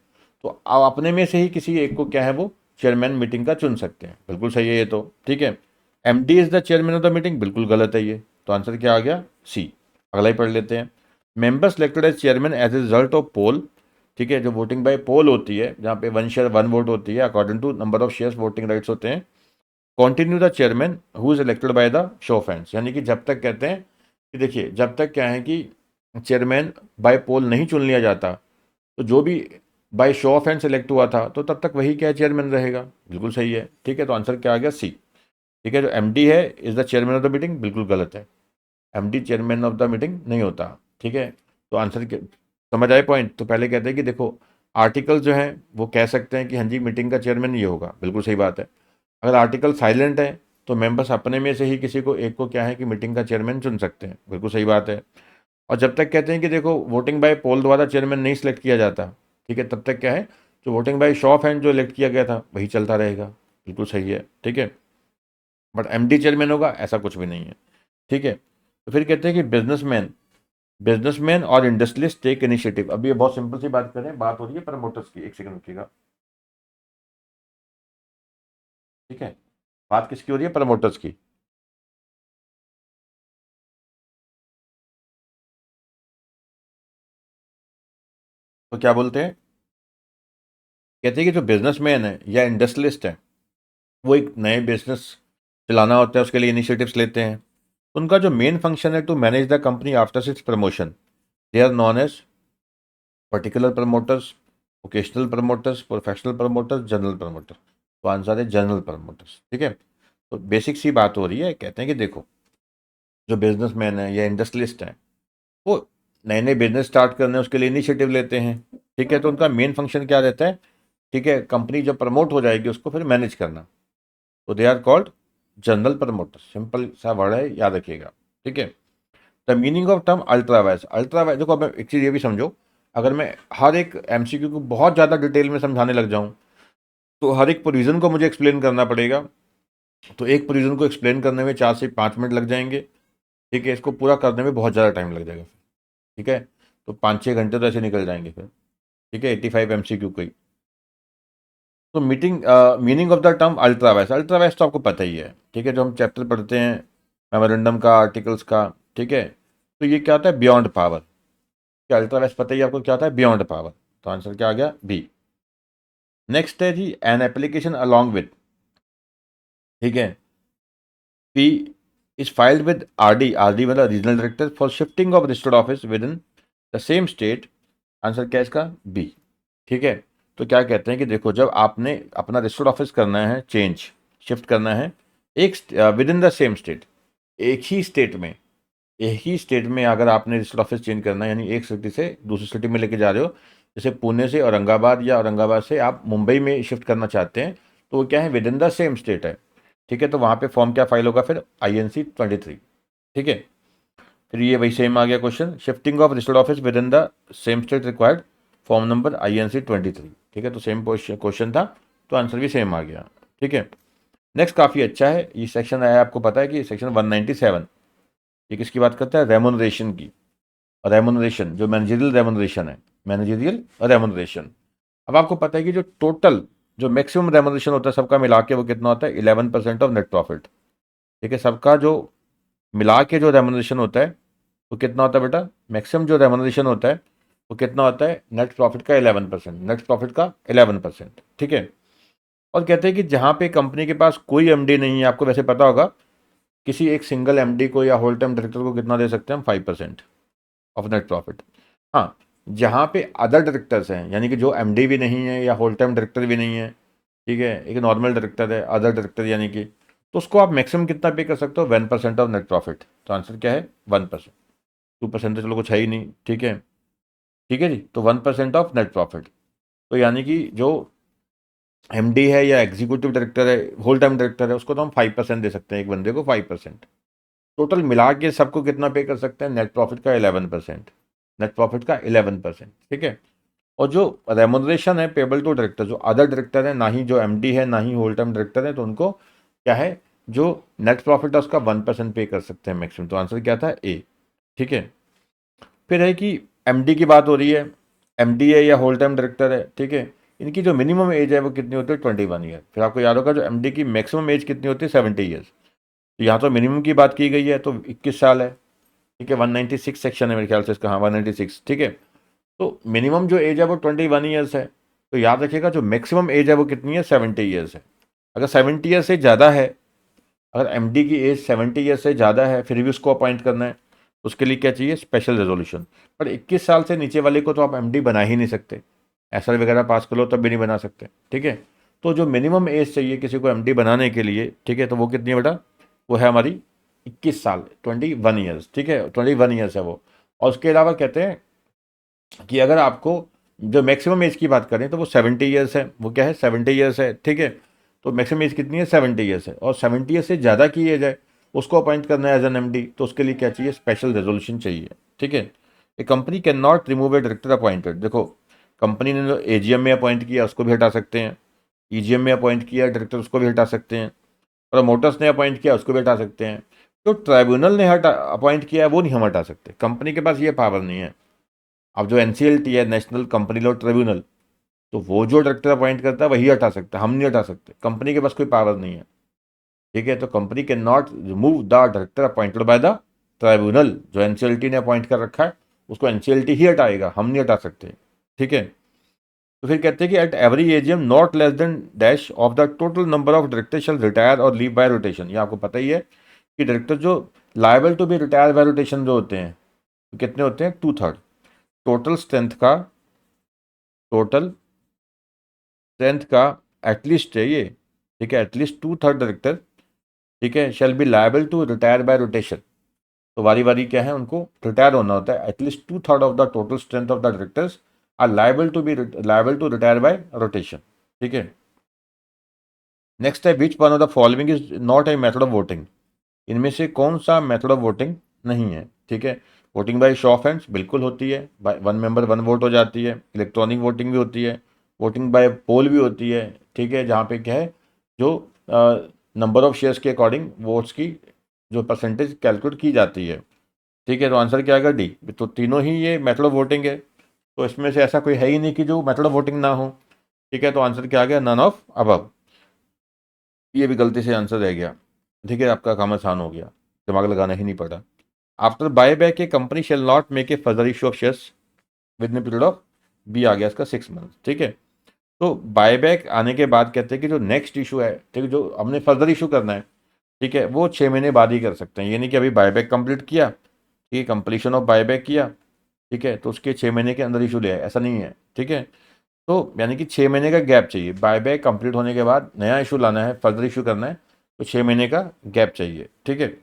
तो आप अपने में से ही किसी एक को क्या है वो चेयरमैन मीटिंग का चुन सकते हैं, बिल्कुल सही है ये तो, ठीक है। MD is the chairman of the meeting, बिल्कुल गलत है ये, तो आंसर क्या आ गया, सी। अगला ही पढ़ लेते हैं। Members selected as chairman as a result of poll, ठीक है, जो वोटिंग बाय पोल होती है, जहाँ पे 1 शेयर 1 वोट होती है, according to number of shares voting rights होते हैं, continue the chairman who is elected by the show of hands, यानी कि जब तक कहते हैं कि देखिए जब तक क्या है कि चेयरमैन बाय पोल नहीं चुन लिया जाता, तो जो भी by show of hand select हुआ था तो तब तक वही क्या चेयरमैन रहेगा, बिल्कुल सही है, ठीक है। तो आंसर क्या आ गया, सी, ठीक है। जो एमडी है is the chairman of the meeting, बिल्कुल गलत है, MD chairman of the meeting नहीं होता, ठीक है। तो आंसर समझ आए पॉइंट। तो पहले कहते हैं कि देखो आर्टिकल जो है वो कह सकते हैं कि हाँ जी मीटिंग का चेयरमैन ये होगा, बिल्कुल सही बात है। अगर आर्टिकल साइलेंट है तो मेंबर्स अपने में से ही किसी को एक को क्या है कि मीटिंग का चेयरमैन चुन सकते हैं, बिल्कुल सही बात है। और जब तक कहते हैं कि देखो वोटिंग बाय पोल द्वारा चेयरमैन नहीं सिलेक्ट किया जाता, ठीक है, तब तक क्या है जो voting by show of hand जो इलेक्ट किया गया था वही चलता रहेगा, बिल्कुल सही है, ठीक है। बट एमडी चेयरमैन होगा ऐसा कुछ भी नहीं है, ठीक है। तो फिर कहते हैं कि बिजनेसमैन और इंडस्ट्रियलिस्ट टेक इनिशिएटिव, अब ये बहुत सिंपल सी बात करें, बात हो रही है प्रमोटर्स की, एक सेकंड रुकिएगा, ठीक है। बात किसकी हो रही है, प्रमोटर्स की। तो क्या बोलते हैं, कहते हैं कि जो बिजनेसमैन है या इंडस्ट्रियलिस्ट है, वो एक नए बिजनेस चलाना होता है, उसके लिए इनिशिएटिव्स लेते हैं। उनका जो मेन फंक्शन है to manage the company after its promotion, they are known as particular promoters, occasional promoters, professional promoters, general promoter. तो आंसर है जनरल प्रमोटर्स, ठीक है। तो बेसिक सी बात हो रही है, कहते हैं कि देखो जो बिजनेसमैन है या इंडस्ट्रियलिस्ट है, वो नए नए बिजनेस स्टार्ट करने उसके लिए इनिशिएटिव लेते हैं, ठीक है। तो उनका मेन फंक्शन क्या रहता है, ठीक है, कंपनी जब प्रमोट हो जाएगी उसको फिर मैनेज करना, तो they are called general promoter, simple सा वर्ड है, याद रखिएगा, ठीक है। The meaning of term ultra vires, ultra vires देखो, अब एक चीज़ ये भी समझो, अगर मैं हर एक एमसीक्यू को बहुत ज़्यादा डिटेल में समझाने लग जाऊँ तो हर एक प्रोविज़न को मुझे एक्सप्लेन करना पड़ेगा, तो एक प्रोविज़न को एक्सप्लेन करने में 4 से 5 मिनट लग जाएंगे, ठीक है। इसको पूरा करने में बहुत ज़्यादा टाइम लग जाएगा फिर, ठीक है। तो 5-6 घंटे तो ऐसे निकल जाएंगे फिर, ठीक है, 85 एमसीक्यू को ही। तो meaning of the term ultra vires, अल्ट्रावायस तो आपको पता ही है, ठीक है, जो हम चैप्टर पढ़ते हैं मेमोरेंडम का, आर्टिकल्स का, ठीक है। तो ये क्या होता है, बियॉन्ड पावर, क्या अल्ट्रावायस पता ही है आपको क्या होता है, बियॉन्ड पावर। तो आंसर क्या आ गया, बी। नेक्स्ट है जी एन एप्लीकेशन अलॉन्ग विद, ठीक है, P is filed with RD, RD मतलब regional director, for shifting of registered office within the same state, answer क्या है इसका, बी, ठीक है। तो क्या कहते हैं कि देखो, जब आपने अपना रजिस्टर्ड ऑफिस करना है, चेंज शिफ्ट करना है एक with in the same state, एक ही स्टेट में अगर आपने रजिस्टर्ड ऑफिस चेंज करना है, यानी एक सिटी से दूसरी सिटी में लेके जा रहे हो, जैसे पुणे से औरंगाबाद या औरंगाबाद से आप मुंबई में शिफ्ट करना चाहते हैं, तो वो क्या है, within the same state है। ठीक है, तो वहाँ पे फॉर्म क्या फाइल होगा फिर, INC 23। ठीक है, फिर ये वही सेम आ गया question, shifting of registered office within the same state required, form number INC 23। ठीक है, तो सेम क्वेश्चन था, तो आंसर भी सेम आ गया। ठीक है, नेक्स्ट काफ़ी अच्छा है ये सेक्शन आया, आपको पता है कि सेक्शन 197 ये किसकी बात करता है, रेमुनरेशन की। रेमुनरेशन जो मैनेजरियल रेमुनरेशन है, मैनेजरियल रेमुनरेशन। अब आपको पता है कि जो टोटल जो मैक्सिमम रेमुनरेशन होता है सबका मिला के, वो कितना होता है, 11% ऑफ नेट प्रॉफिट। ठीक है, सबका जो मिला के जो रेमुनरेशन होता है वो कितना होता है बेटा, मैक्सिमम जो रेमुनरेशन होता है वो कितना होता है, नेट प्रॉफिट का 11%, नेट प्रॉफिट का 11%। ठीक है, और कहते हैं कि जहाँ पे कंपनी के पास कोई MD नहीं है, आपको वैसे पता होगा, किसी एक सिंगल MD को या होल टाइम डायरेक्टर को कितना दे सकते हैं हम, 5% ऑफ नेट प्रॉफिट। हाँ, जहाँ पे अदर डायरेक्टर्स हैं, यानी कि जो MD भी नहीं है या होल टाइम डायरेक्टर भी नहीं है, ठीक है, एक नॉर्मल डायरेक्टर है, अदर डायरेक्टर यानी कि, तो उसको आप मैक्सिमम कितना पे कर सकते हो, 1% ऑफ नेट प्रॉफिट। तो आंसर क्या है, 1%। 2% तो चलो कुछ है ही नहीं। ठीक है, ठीक है जी, तो 1% ऑफ नेट प्रॉफिट। तो यानी कि जो MD है या एग्जीक्यूटिव डायरेक्टर है, होल टाइम डायरेक्टर है, उसको तो हम 5% दे सकते हैं, एक बंदे को 5%। टोटल मिला के सबको कितना पे कर सकते हैं, नेट प्रॉफिट का 11%, नेट प्रॉफिट का 11%। ठीक है, और जो रेमुनरेशन है पेबल टू डायरेक्टर, जो अदर डायरेक्टर है, ना ही जो MD है ना ही होल टाइम डायरेक्टर है, तो उनको क्या है, जो नेट प्रॉफिट है उसका 1% पे कर सकते हैं मैक्सिमम। तो आंसर क्या था, ए। ठीक है, फिर है कि MD की बात हो रही है, MD है या होल टाइम डायरेक्टर है, ठीक है, इनकी जो मिनिमम एज है वो कितनी होती है, 21 ईयर। फिर आपको याद होगा जो MD की मैक्सिमम एज कितनी होती है, 70 ईयर्स। तो यहाँ तो मिनिमम की बात की गई है, तो 21 साल है। ठीक है, 196 सेक्शन है मेरे ख्याल से इसका, हाँ 196। ठीक है, तो मिनिमम जो एज है वो 21 ईयर्स है। तो याद रखिएगा जो मैक्सिमम एज है वो कितनी है, 70 ईयर्स है। अगर 70 ईयर्स से ज़्यादा है, अगर MD की एज 70 ईयर्स से ज़्यादा है, फिर भी उसको अपॉइंट करना है, उसके लिए क्या चाहिए, स्पेशल रेजोल्यूशन। पर 21 साल से नीचे वाले को तो आप MD बना ही नहीं सकते, SR वगैरह पास कर लो तब भी नहीं बना सकते। ठीक है, तो जो मिनिमम एज चाहिए किसी को MD बनाने के लिए, ठीक है, तो वो कितनी है बेटा, वो है हमारी 21 साल, 21 ईयर्स। ठीक है, 21 ईयर्स है वो। और उसके अलावा कहते हैं कि अगर आपको जो मैक्सिमम एज की बात करें तो वो 70 ईयर्स है, वो क्या है, 70 ईयर्स है। ठीक है, तो मैक्सिमम एज कितनी है, 70 ईयर्स है, और 70 ईयर्स से ज़्यादा की एज है, उसको अपॉइंट करना है एज एन MD, तो उसके लिए क्या चाहिए, स्पेशल रेजोल्यूशन चाहिए। ठीक है, a company can not remove a director appointed. देखो, कंपनी ने जो AGM में अपॉइंट किया उसको भी हटा सकते हैं, EGM में अपॉइंट किया डायरेक्टर उसको भी हटा सकते हैं, प्रमोटर्स ने अपॉइंट किया उसको भी हटा सकते हैं। तो ट्राइब्यूनल ने हटा अपॉइंट किया है वो नहीं हम हटा सकते, कंपनी के पास ये पावर नहीं है। अब जो NCLT है, नेशनल कंपनी लॉ ट्रिब्यूनल, तो वो जो डायरेक्टर अपॉइंट करता है वही हटा सकता है, हम नहीं हटा सकते, कंपनी के पास कोई पावर नहीं है। ठीक है, तो company can not remove the director appointed by the tribunal. जो NCLT ने अपॉइंट कर रखा है उसको NCLT ही हटाएगा, हम नहीं हटा सकते। ठीक है, तो फिर कहते हैं कि at every AGM not less than dash of the total number of director shall retire और लीव बाय रोटेशन। ये आपको पता ही है कि डायरेक्टर जो liable to be retire by rotation जो होते हैं, तो कितने होते हैं, 2/3 टोटल स्ट्रेंथ का, टोटल स्ट्रेंथ का एटलीस्ट है ये। ठीक है, एटलीस्ट 2/3 डायरेक्टर, ठीक है, shall be liable to retire by rotation. तो वारी वारी क्या है, उनको रिटायर होना होता है। At least 2/3 of the total strength of the directors are liable to retire by rotation. ठीक है, नेक्स्ट है which one of the following is not a method of voting. इनमें से कौन सा मेथड ऑफ वोटिंग नहीं है। ठीक है, voting by show of hands बिल्कुल होती है, बाय 1 मेंबर 1 वोट हो जाती है, इलेक्ट्रॉनिक वोटिंग भी होती है, वोटिंग बाय पोल भी होती है। ठीक है, जहाँ पे क्या है, जो नंबर ऑफ शेयर्स के अकॉर्डिंग वोट्स की जो परसेंटेज कैलकुलेट की जाती है। ठीक है, तो आंसर क्या आएगा, डी। तो तीनों ही ये मेथड ऑफ वोटिंग है, तो इसमें से ऐसा कोई है ही नहीं कि जो मेथड ऑफ वोटिंग ना हो। ठीक है, तो आंसर क्या आ गया, नन ऑफ अबव। ये भी गलती से आंसर रह गया। ठीक है, आपका काम आसान हो गया, दिमाग लगाना ही नहीं पड़ा। After buy back a company shall not make a further issue of shares within period of, B आ गया इसका 6 मंथ। ठीक है, तो बाय बैक आने के बाद कहते हैं कि जो नेक्स्ट इशू है, ठीक है, जो हमने फर्दर इशू करना है, ठीक है, वो 6 महीने बाद ही कर सकते हैं। ये नहीं कि अभी बाय बैक कंप्लीट किया, ठीक है, कंप्लीशन ऑफ बाय बैक किया, ठीक है, तो उसके 6 महीने के अंदर इशू ले आए, ऐसा नहीं है। ठीक है, तो यानी कि 6 महीने का गैप चाहिए, बाय कंप्लीट होने के बाद नया इशू लाना है, फर्दर इशू करना है, तो 6 महीने का गैप चाहिए, ठीक है।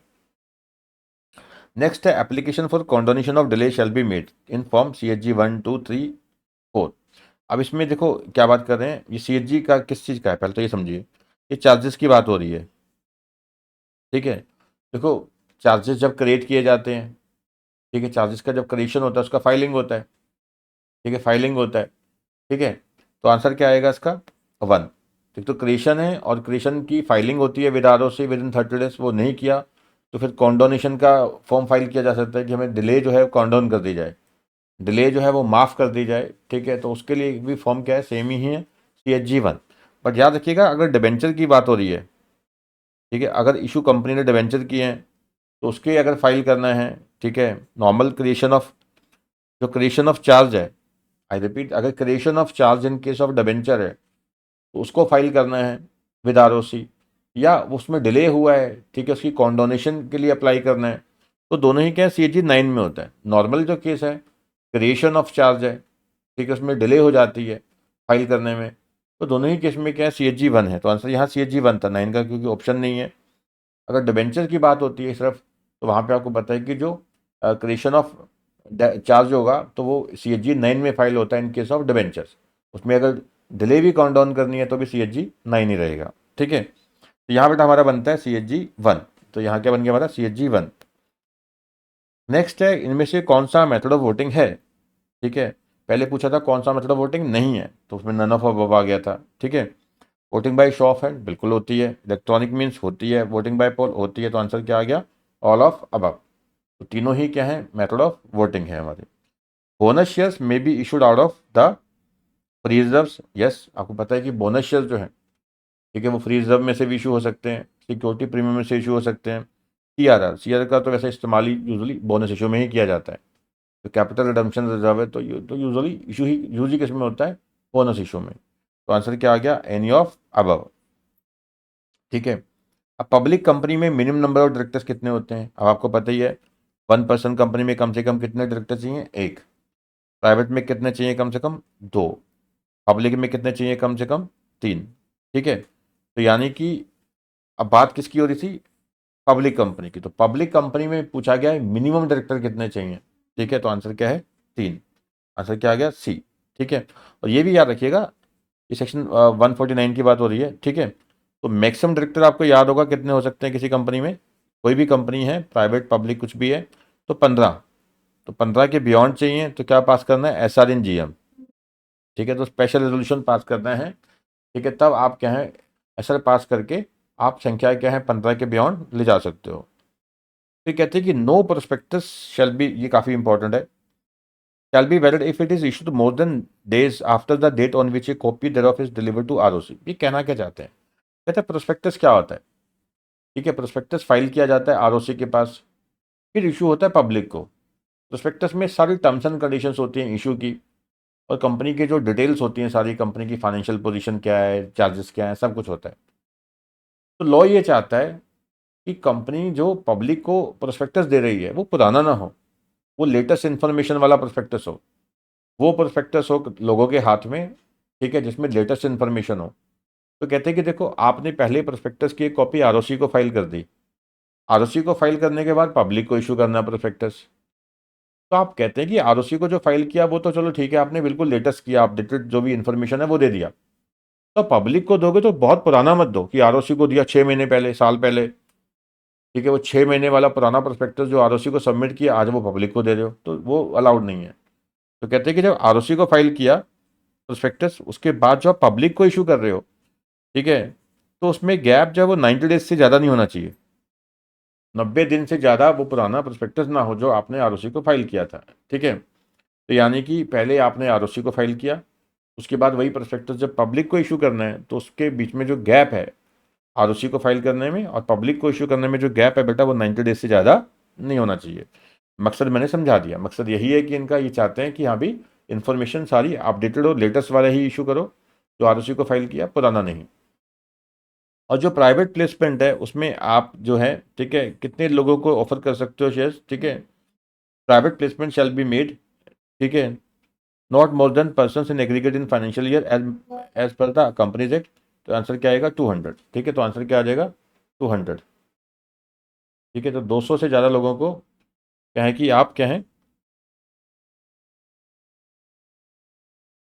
नेक्स्ट है application for condonation of delay shall be made in form CHG 1, 2, 3, 4। अब इसमें देखो क्या बात कर रहे हैं, ये CHG का किस चीज़ का है, पहले तो ये समझिए, ये चार्जेस की बात हो रही है, ठीक है। देखो, चार्जेस जब क्रिएट किए जाते हैं, ठीक है, चार्जेस का जब क्रिएशन होता है उसका फाइलिंग होता है, ठीक है, फाइलिंग होता है, ठीक है। तो आंसर क्या आएगा इसका, 1। ठीक, तो क्रिएशन है और क्रिएशन की फाइलिंग होती है with ROC with in 30 days, वो नहीं किया तो फिर कॉन्डोनेशन का फॉर्म फाइल किया जा सकता है कि हमें डिले जो है कॉन्डोन कर दी जाए, डिले जो है वो माफ़ कर दी जाए, ठीक है। तो उसके लिए भी फॉर्म क्या है, सेम ही है, CHG 1। बट याद रखिएगा अगर डिबेंचर की बात हो रही है, ठीक है, अगर इशू कंपनी ने डिबेंचर किए हैं तो उसके अगर फाइल करना है, ठीक है, नॉर्मल क्रिएशन ऑफ, जो क्रिएशन ऑफ चार्ज है, आई रिपीट, अगर creation of charge in case of debenture है तो उसको फाइल करना है विद ROC, या उसमें डिले हुआ है, ठीक है, उसकी कॉन्डोनेशन के लिए अप्लाई करना है, तो दोनों ही क्या है, CHG 9 में होता है। नॉर्मल जो केस है, क्रिएशन ऑफ चार्ज है, ठीक है, उसमें डिले हो जाती है फाइल करने में, तो दोनों ही केस में क्या है, CHG 1 है। तो आंसर यहाँ CHG 1 था, 9 का क्योंकि ऑप्शन नहीं है। अगर डिबेंचर की बात होती है सिर्फ, तो वहाँ पे आपको पता है कि जो क्रिएशन ऑफ चार्ज होगा तो वो CHG 9 में फाइल होता है इन केस ऑफ डिबेंचर्स। उसमें अगर डिले भी काउंट डाउन करनी है तो भी CHG 9 ही रहेगा, ठीक है। तो यहाँ बेटा हमारा बनता है CHG 1। तो यहाँ क्या बन गया हमारा, CHG 1। नेक्स्ट है, इनमें से कौन सा मेथड ऑफ वोटिंग है, ठीक है। पहले पूछा था कौन सा मेथड ऑफ वोटिंग नहीं है, तो उसमें नन ऑफ अबव आ गया था, ठीक है। Voting by show of hand बिल्कुल होती है, इलेक्ट्रॉनिक मीन्स होती है, वोटिंग बाय पोल होती है, तो आंसर क्या आ गया, ऑल ऑफ अबव। तो तीनों ही क्या है, मेथड ऑफ वोटिंग है हमारे। बोनस शेयर्स में be issued out of the free reserves, yes, आपको पता है कि बोनस शेयर्स जो है, ठीक है, वो फ्री रिजर्व में से भी इशू हो सकते हैं, सिक्योरिटी प्रीमियम में से इशू हो सकते हैं। CRR का तो वैसे इस्तेमाल ही यूजली बोनस इशू में ही किया जाता है। तो कैपिटल रिडम्पशन रिजर्व है, तो यूजली इशू ही यूजली किस में होता है, बोनस इशू में। तो आंसर क्या आ गया, एनी ऑफ अबव, ठीक है। अब पब्लिक कंपनी में मिनिमम नंबर ऑफ डायरेक्टर्स कितने होते हैं, अब आपको पता ही है। 1 पर्सन कंपनी में कम से कम कितने डायरेक्टर चाहिए, 1। प्राइवेट में कितने चाहिए, कम से कम 2। पब्लिक में कितने चाहिए, कम से कम 3, ठीक है। तो यानी कि अब बात किसकी हो रही थी, पब्लिक कंपनी की। तो पब्लिक कंपनी में पूछा गया है मिनिमम डायरेक्टर कितने चाहिए, ठीक है। तो आंसर क्या है, 3। आंसर क्या आ गया, C, ठीक है। और ये भी याद रखिएगा, ये सेक्शन 149 की बात हो रही है, ठीक है। तो मैक्सिमम डायरेक्टर आपको याद होगा कितने हो सकते हैं किसी कंपनी में, कोई भी कंपनी है, प्राइवेट पब्लिक कुछ भी है, तो 15। तो 15 के बियॉन्ड चाहिए तो क्या पास करना है, SR इन GM, ठीक है। तो स्पेशल रेजोल्यूशन पास करना है, ठीक है, तब आप क्या है, SR पास करके आप संख्या क्या है 15 के बियॉन्ड ले जा सकते हो। फिर कहते हैं कि नो प्रोस्पेक्टस शैल बी, ये काफ़ी इंपॉर्टेंट है, shall be valid if it is issued more than days after the date on which a copy thereof is delivered to ROC। ये कहना क्या चाहते हैं, कहते हैं प्रोस्पेक्टस क्या होता है, ठीक है। प्रोस्पेक्टस फाइल किया जाता है ROC के पास, फिर इशू होता है पब्लिक को। प्रोस्पेक्टस में सारी टर्म्स एंड कंडीशंस होती हैं इशू की, और कंपनी की जो डिटेल्स होती हैं, सारी कंपनी की फाइनेंशियल पोजीशन क्या है, चार्जेस क्या है, सब कुछ होता है। तो लॉ ये चाहता है कि कंपनी जो पब्लिक को प्रोस्पेक्टस दे रही है वो पुराना ना हो, वो लेटेस्ट इन्फॉर्मेशन वाला प्रोस्पेक्टस हो, वो प्रोस्पेक्टस हो लोगों के हाथ में, ठीक है, जिसमें लेटेस्ट इन्फॉर्मेशन हो। तो कहते हैं कि देखो आपने पहले प्रोस्पेक्टस की एक कॉपी ROC को फाइल कर दी, ROC को फाइल करने के बाद पब्लिक को इशू करना प्रोस्पेक्टस। तो आप कहते हैं कि ROC को जो फाइल किया वो तो चलो ठीक है, आपने बिल्कुल लेटेस्ट किया, अपडेटेड जो भी इन्फॉर्मेशन है वो दे दिया। तो पब्लिक को दोगे तो बहुत पुराना मत दो कि ROC को दिया 6 महीने पहले, साल पहले, ठीक है, वो 6 महीने वाला पुराना प्रोस्पेक्टस जो ROC को सबमिट किया आज वो पब्लिक को दे रहे हो, तो वो अलाउड नहीं है। तो कहते हैं कि जब ROC को फाइल किया प्रोस्पेक्टस, उसके बाद जो आप पब्लिक को इशू कर रहे हो, ठीक है, तो उसमें गैप जो है वो 90 डेज से ज़्यादा नहीं होना चाहिए, 90 दिन से ज़्यादा वो पुराना प्रोस्पेक्टस ना हो जो आपने ROC को फाइल किया था, ठीक है। तो यानी कि पहले आपने ROC को फाइल किया, उसके बाद वही प्रोस्पेक्टस जब पब्लिक को इशू करना है तो उसके बीच में जो गैप है ROC को फाइल करने में और पब्लिक को इशू करने में जो गैप है बेटा, वो 90 डेज से ज़्यादा नहीं होना चाहिए। मकसद मैंने समझा दिया, मकसद यही है कि इनका ये चाहते हैं कि हाँ भी इन्फॉर्मेशन सारी अपडेटेड और लेटेस्ट वाला ही इशू करो, जो ROC को फाइल किया पुराना नहीं। और जो प्राइवेट प्लेसमेंट है उसमें आप जो है, ठीक है, कितने लोगों को ऑफर कर सकते हो शेयर्स, ठीक है। Private placement shall be made, ठीक है, not more than person in aggregate in financial year as per the companies act. तो आंसर क्या आएगा 200। ठीक है, तो आंसर क्या आ जाएगा 200। ठीक है, तो 200 से ज़्यादा लोगों को क्या है कि आप क्या है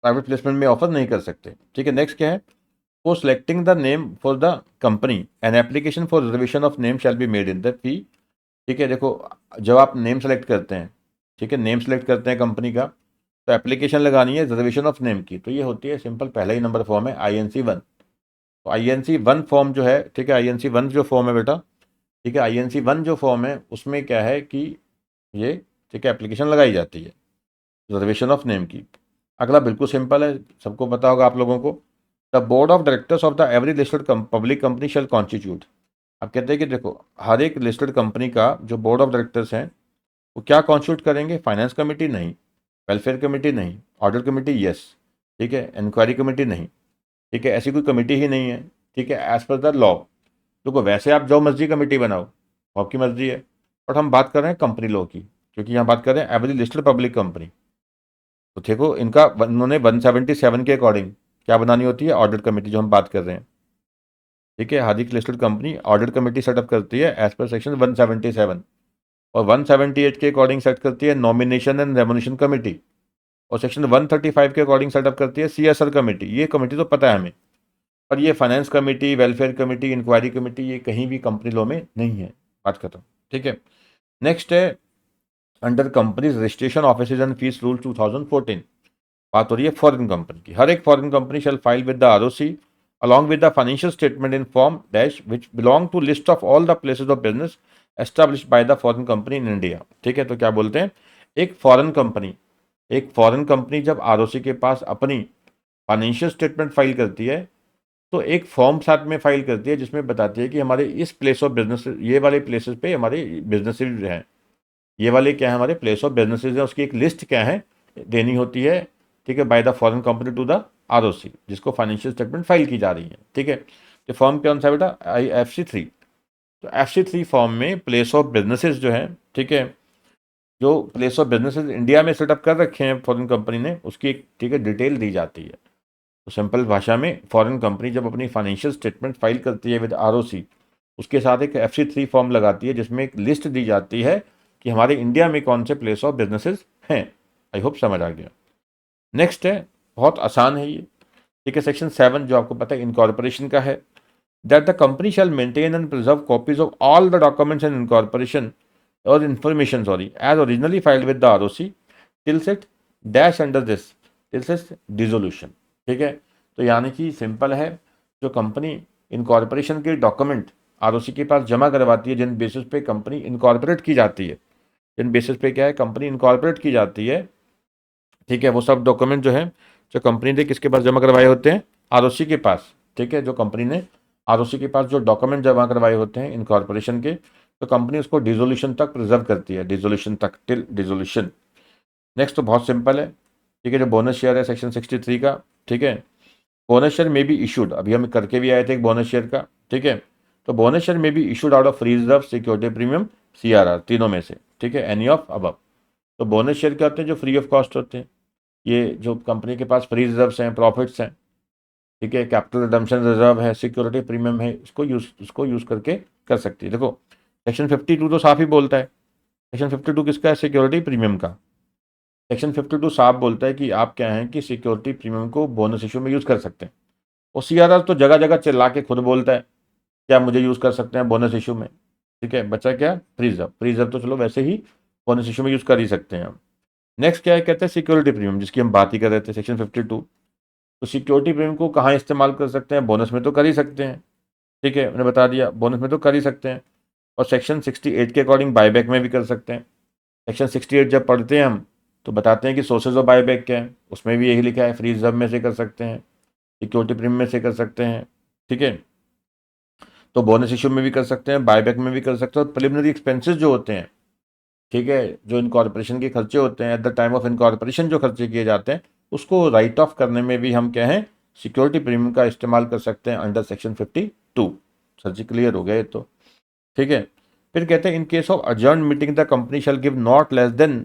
प्राइवेट प्लेसमेंट में ऑफर नहीं कर सकते। ठीक है, नेक्स्ट क्या है, for selecting the name for the company an application for reservation of name shell be made in the fee. ठीक है, देखो जब आप नेम सेलेक्ट करते हैं, ठीक है, नेम सेलेक्ट करते हैं कंपनी का, तो एप्लीकेशन लगानी है रिजर्वेशन ऑफ नेम की, तो ये होती है सिंपल, पहला ही नंबर फॉर्म है INC 1। तो INC 1 फॉर्म जो है, ठीक है, INC 1 जो फॉर्म है बेटा, ठीक है, INC 1 जो फॉर्म है उसमें क्या है कि ये, ठीक है, एप्लीकेशन लगाई जाती है रिजर्वेशन ऑफ नेम की। अगला बिल्कुल सिंपल है, सबको पता होगा आप लोगों को, the board of directors of the every listed public company shall constitute. अब कहते हैं कि देखो हर एक लिस्टेड कंपनी का जो बोर्ड ऑफ डायरेक्टर्स हैं वो क्या कॉन्स्टिट्यूट करेंगे, फाइनेंस कमेटी नहीं, वेलफेयर कमेटी नहीं, ऑडिट कमेटी यस, ठीक है, इंक्वायरी कमेटी नहीं, ठीक है, ऐसी कोई कमेटी ही नहीं है। ठीक है, एज पर द लॉ। देखो वैसे आप जो मर्जी कमेटी बनाओ, वो आपकी मर्जी है, बट हम बात कर रहे हैं कंपनी लॉ की, क्योंकि यहाँ बात कर रहे हैं एवरी लिस्टेड पब्लिक कंपनी। तो देखो इनका उन्होंने 177 के अकॉर्डिंग क्या बनानी होती है, ऑडिट कमेटी जो हम बात कर रहे हैं। ठीक है, हर एक listed company audit committee setup करती है एज पर सेक्शन 177, और 178 के अकॉर्डिंग सेट करती है नॉमिनेशन एंड रेमुनेशन कमेटी, और सेक्शन 135 के अकॉर्डिंग सेटअप करती है CSR कमेटी। ये कमेटी तो पता है हमें, पर ये finance committee, welfare committee, inquiry committee, ये कहीं भी कंपनी लॉ में नहीं है। बात खत्म। ठीक है, नेक्स्ट है under companies registration offices and fees rule 2014। बात हो रही है फॉरेन कंपनी की। हर एक foreign company shall file with the ROC along with the financial statement in form dash which belong to list of all the places of business established by the foreign company in India। ठीक है, तो क्या बोलते हैं, एक foreign company जब ROC के पास अपनी फाइनेंशियल स्टेटमेंट फाइल करती है, तो एक फॉर्म साथ में फाइल करती है जिसमें बताती है कि हमारे इस प्लेस ऑफ बिजनेस, ये वाले प्लेसेस पे हमारे बिजनेसेस हैं, ये वाले क्या है हमारे प्लेस ऑफ बिजनेसेस हैं, उसकी एक लिस्ट क्या है देनी होती है। ठीक है, by the foreign company to the ROC जिसको फाइनेंशियल स्टेटमेंट फाइल की जा रही है। ठीक है, तो फॉर्म कौन सा है बेटा, FC 3। तो FC 3 फॉर्म में प्लेस ऑफ बिजनेसेस जो है, ठीक है, जो प्लेस ऑफ बिजनेसेस इंडिया में सेटअप कर रखे हैं फॉरेन कंपनी ने, उसकी एक, ठीक है, डिटेल दी जाती है। तो सिंपल भाषा में फॉरेन कंपनी जब अपनी फाइनेंशियल स्टेटमेंट फाइल करती है विद ROC, उसके साथ एक FC 3 फॉर्म लगाती है जिसमें एक लिस्ट दी जाती है कि हमारे इंडिया में कौन से प्लेस ऑफ बिजनेसेस हैं। आई होप समझ आ गया। नेक्स्ट है, बहुत आसान है ये। ठीक है, सेक्शन 7 जो आपको पता है इनकॉर्पोरेशन का है, that the company shall maintain and preserve copies of all the documents and incorporation और information as originally filed with the ROC till set dash under this till set dissolution. ठीक है, तो यानी कि सिंपल है, जो कंपनी इनकॉर्पोरेशन के document ROC के पास जमा करवाती है, जिन बेसिस पे कंपनी इनकॉर्पोरेट की जाती है, जिन बेसिस पे क्या है कंपनी इनकॉर्पोरेट की जाती है, ठीक है, वो सब डॉक्यूमेंट जो है जो कंपनी ने किसके पास जमा करवाए होते हैं, ROC के पास। ठीक है, जो कंपनी ने ROC के पास जो डॉक्यूमेंट जमा करवाए होते हैं इनकॉर्पोरेशन के, तो कंपनी उसको डिसोल्यूशन तक प्रिजर्व करती है, डिसोल्यूशन तक, टिल डिसोल्यूशन। नेक्स्ट तो बहुत सिंपल है। ठीक है, जो बोनस शेयर है सेक्शन 63 का, ठीक है, बोनस शेयर में बी इशूड, अभी हम करके भी आए थे एक बोनस शेयर का। ठीक है, तो बोनस शेयर में be issued out of free reserve, security premium, CRR, तीनों में से। ठीक है, एनी ऑफ अबव। तो बोनस शेयर क्या होते हैं, जो फ्री ऑफ कॉस्ट होते हैं, ये जो कंपनी के पास फ्री रिजर्व्स हैं, प्रॉफिट्स हैं, ठीक है, कैपिटल रिडम्पशन रिजर्व है, सिक्योरिटी प्रीमियम है, इसको यूज़ करके कर सकती है। देखो सेक्शन 52 तो साफ ही बोलता है, सेक्शन 52 किसका है, सिक्योरिटी प्रीमियम का। सेक्शन 52 साफ बोलता है कि आप क्या हैं कि सिक्योरिटी प्रीमियम को बोनस इशू में यूज़ कर सकते हैं। और CRR तो जगह जगह चिल्ला के खुद बोलता है क्या मुझे यूज़ कर सकते हैं बोनस इशू में। ठीक है, बचा क्या, फ्रीजर तो चलो वैसे ही बोनस इशू में यूज़ कर ही सकते हैं हम। नेक्स्ट क्या है, कहते हैं सिक्योरिटी प्रीमियम, जिसकी हम बात ही कर रहे थे, सेक्शन 52। तो सिक्योरिटी प्रीमियम को कहाँ इस्तेमाल कर सकते हैं, बोनस में तो कर ही सकते हैं। ठीक है, मैंने बता दिया बोनस में तो कर ही सकते हैं, और सेक्शन 68 के अकॉर्डिंग बायबैक में भी कर सकते हैं। सेक्शन 68 जब पढ़ते हैं हम तो बताते हैं कि सोर्सेज ऑफ बायबैक क्या है, उसमें भी यही लिखा है, फ्री रिजर्व में से कर सकते हैं, सिक्योरिटी प्रीमियम में से कर सकते हैं। ठीक है, तो बोनस इशू में भी कर सकते हैं, बायबैक में भी कर सकते हैं, और प्रिलिमिनरी एक्सपेंसेस जो होते हैं, ठीक है, जो इनकॉर्पोरेशन के खर्चे होते हैं, at the time of incorporation जो खर्चे किए जाते हैं, उसको राइट ऑफ करने में भी हम क्या है सिक्योरिटी प्रीमियम का इस्तेमाल कर सकते हैं अंडर सेक्शन 52। सर जी क्लियर हो गया ये तो। ठीक है, फिर कहते हैं in case of adjourn meeting the company shall give not less than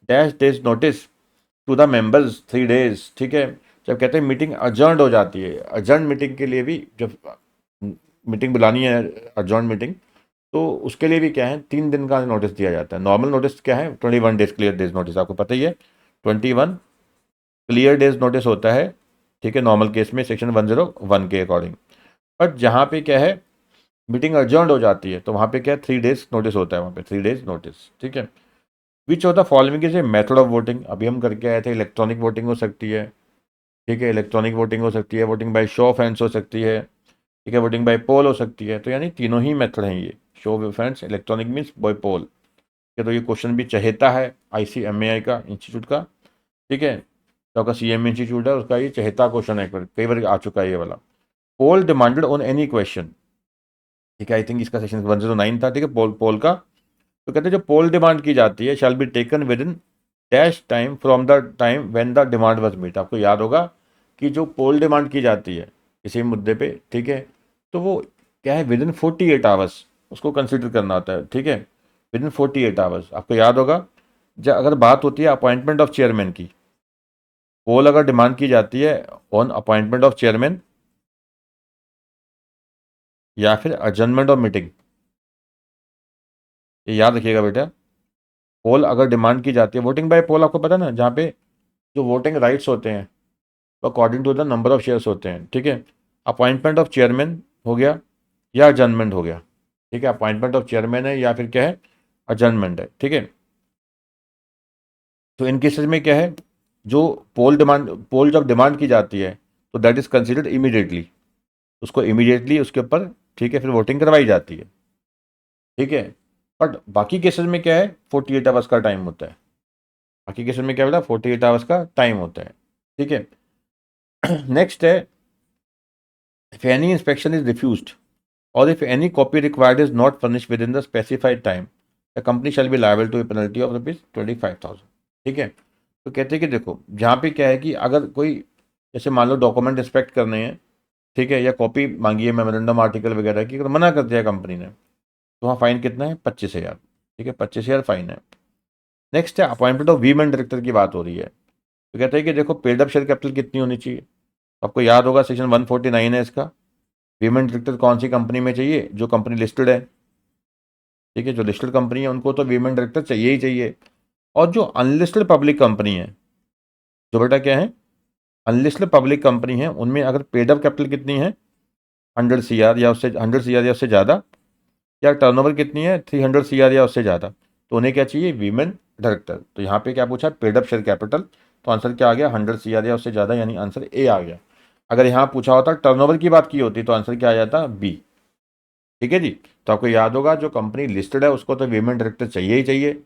dash days notice to the members 3 days, ठीक है। जब कहते हैं मीटिंग अजर्न्ड हो जाती है, अजर्न मीटिंग के लिए भी जब मीटिंग बुलानी है, अजर्न मीटिंग, तो उसके लिए भी क्या है 3 दिन का नोटिस दिया जाता है। नॉर्मल नोटिस क्या है 21 डेज क्लियर डेज नोटिस, आपको पता ही है 21 क्लियर डेज नोटिस होता है, ठीक है, नॉर्मल केस में सेक्शन 101 के अकॉर्डिंग। बट जहाँ पे क्या है मीटिंग अर्जेंट हो जाती है तो वहाँ पे क्या है 3 days नोटिस होता है, वहाँ पे 3 days नोटिस, ठीक है। विच होता है following is a method of voting, अभी हम करके आए थे इलेक्ट्रॉनिक वोटिंग हो सकती है, ठीक है, इलेक्ट्रॉनिक वोटिंग हो सकती है, voting by show of hands हो सकती है, ठीक है, वोटिंग बाय पोल हो सकती है। तो यानी तीनों ही मेथड हैं ये, show of hands, electronic means by poll. तो ये क्वेश्चन भी चहेता है ICMAI का इंस्टीट्यूट का, ठीक है, तो आपका CM इंस्टीट्यूट है उसका, ये चहेता क्वेश्चन है, कई बार आ चुका है ये वाला। पोल डिमांडेड ऑन एनी क्वेश्चन, ठीक है, आई थिंक इसका सेक्शन 109 था, ठीक है, पोल पोल का। तो कहते हैं जो पोल डिमांड की जाती है shall be taken within dash time from the time when the demand was meet. आपको याद होगा कि जो पोल डिमांड की जाती है किसी मुद्दे पे, ठीक है, तो वो क्या है विद इन 48 आवर्स उसको कंसिडर करना होता है, ठीक है, विद इन 48 आवर्स। आपको याद होगा जब अगर बात होती है अपॉइंटमेंट ऑफ चेयरमैन की, पोल अगर डिमांड की जाती है ऑन अपॉइंटमेंट ऑफ चेयरमैन या फिर अजर्नमेंट ऑफ मीटिंग, ये याद रखिएगा बेटा। पोल अगर डिमांड की जाती है, वोटिंग बाय पोल आपको पता है ना, जहाँ पे जो वोटिंग राइट्स होते हैं वो according to the number of shares होते हैं, ठीक है। अपॉइंटमेंट ऑफ चेयरमैन हो गया या अजर्नमेंट हो गया, ठीक है, अपॉइंटमेंट ऑफ चेयरमैन है या फिर क्या है अजर्नमेंट है, ठीक है। तो इन केसेस में क्या है जो पोल जब डिमांड की जाती है तो दैट इज कंसिडर्ड इमीडिएटली, उसको इमीडिएटली उसके ऊपर, ठीक है, फिर वोटिंग करवाई जाती है, ठीक है। बट बाकी केसेस में क्या है 48 आवर्स का टाइम होता है, बाकी केसेस में क्या बेटा 48 आवर्स का टाइम होता है, ठीक है। नेक्स्ट है if any inspection is refused or if any copy required is not furnished within the specified time, the company shall be liable to a penalty of ₹25,000, ठीक है। तो कहते हैं कि देखो जहाँ पे क्या है कि अगर कोई जैसे मान लो डॉक्यूमेंट इंस्पेक्ट करने हैं, ठीक है, या कॉपी मांगी है मेमोरेंडम आर्टिकल वगैरह की, अगर मना कर दिया कंपनी ने तो वहाँ फाइन कितना है 25,000, ठीक है, 25,000 फाइन है। नेक्स्ट है अपॉइंटमेंट ऑफ वीमेन डायरेक्टर की बात हो रही है, तो कहते हैं कि देखो पेड अप शेयर कैपिटल कितनी होनी चाहिए, आपको याद होगा सेक्शन 149 है इसका। वीमेन डायरेक्टर कौन सी कंपनी में चाहिए, जो कंपनी लिस्टेड है, ठीक है, जो लिस्टेड कंपनी है उनको तो वीमेन डायरेक्टर चाहिए ही चाहिए। और जो अनलिस्टेड पब्लिक कंपनी है, जो बेटा क्या है अनलिस्टेड पब्लिक कंपनी है, उनमें अगर पेड अप कैपिटल कितनी है 100 CR या उससे 100 CR या उससे ज़्यादा, या टर्नओवर कितनी है 300 CR या उससे ज़्यादा, तो उन्हें क्या चाहिए वीमेन डायरेक्टर। तो यहाँ पे क्या पूछा पेड अप शेयर कैपिटल, तो आंसर क्या आ गया 100 CR या उससे ज़्यादा, यानी आंसर ए आ गया। अगर यहाँ पूछा होता टर्नओवर की बात की होती तो आंसर क्या आ जाता बी, ठीक है जी। तो आपको याद होगा जो कंपनी लिस्टेड है उसको तो वीमेन डायरेक्टर चाहिए ही चाहिए,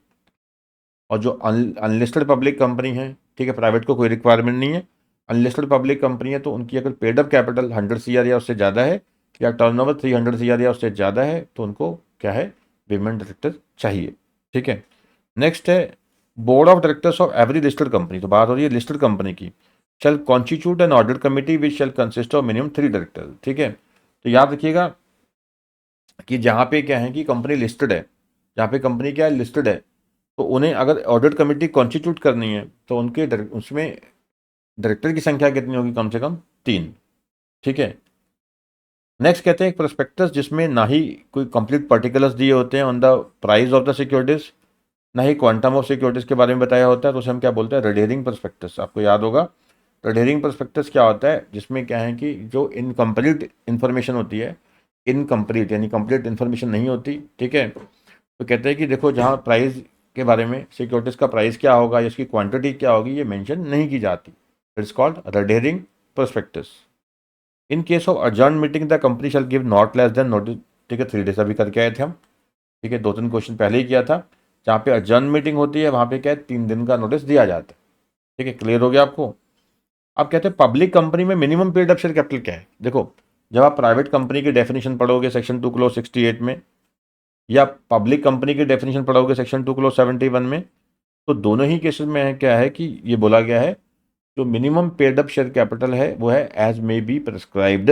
और जो अनलिस्टेड पब्लिक कंपनी है, ठीक है, प्राइवेट को कोई रिक्वायरमेंट नहीं है, अनलिस्टेड पब्लिक कंपनी है, तो उनकी अगर पेड अप कैपिटल 100 CR या उससे ज़्यादा है या टर्नओवर 300 CR या उससे ज़्यादा है तो उनको क्या है वीमेन डायरेक्टर चाहिए, ठीक है। नेक्स्ट है board of directors of every listed company, तो बात हो रही है लिस्टेड कंपनी की, shall constitute an audit committee which shall consist of minimum 3 director, ठीक है। तो याद रखिएगा कि जहाँ पे क्या है कि कंपनी लिस्टेड है, जहाँ पे कंपनी क्या है लिस्टेड है, तो उन्हें अगर ऑडिट कमेटी कॉन्स्टिट्यूट करनी है तो उनके उसमें डायरेक्टर की संख्या कितनी होगी, कम से कम 3, ठीक है। नेक्स्ट कहते हैं एक प्रोस्पेक्टस जिसमें ना ही कोई कंप्लीट पर्टिकुलर्स दिए होते हैं on the price of the securities, ना ही क्वांटम ऑफ सिक्योरिटीज के बारे में बताया होता है, तो उसे हम क्या बोलते हैं रेड हेरिंग प्रोस्पेक्टस। आपको याद होगा रेड हेरिंग प्रोस्पेक्टस क्या होता है, जिसमें क्या है कि जो इनकम्प्लीट इन्फॉर्मेशन होती है, इनकम्प्लीट यानी कंप्लीट इन्फॉर्मेशन नहीं होती, ठीक है। तो कहते हैं कि देखो जहाँ प्राइस के बारे में सिक्योरिटीज का प्राइस क्या होगा या इसकी क्वांटिटी क्या होगी ये मेंशन नहीं की जाती, it's called red herring prospectus. In case of urgent meeting the company shall give not less then notice, ठीक है, 3 days अभी करके आए थे हम, ठीक है, 2-3 क्वेश्चन पहले ही किया था। जहाँ पे अर्जेंट मीटिंग होती है वहाँ पे क्या है 3 दिन का नोटिस दिया जाता है, ठीक है, क्लियर हो गया आपको। अब कहते हैं पब्लिक कंपनी में minimum paid up share capital क्या है। देखो जब आप प्राइवेट कंपनी की डेफिनेशन पढ़ोगे सेक्शन 2 क्लोज 68 में, या पब्लिक कंपनी की डेफिनेशन पढ़ोगे सेक्शन 2 क्लोज 71 में, तो दोनों ही केसेस में क्या है कि ये बोला गया है जो minimum paid up share capital है वो है एज मे बी प्रिस्क्राइब्ड।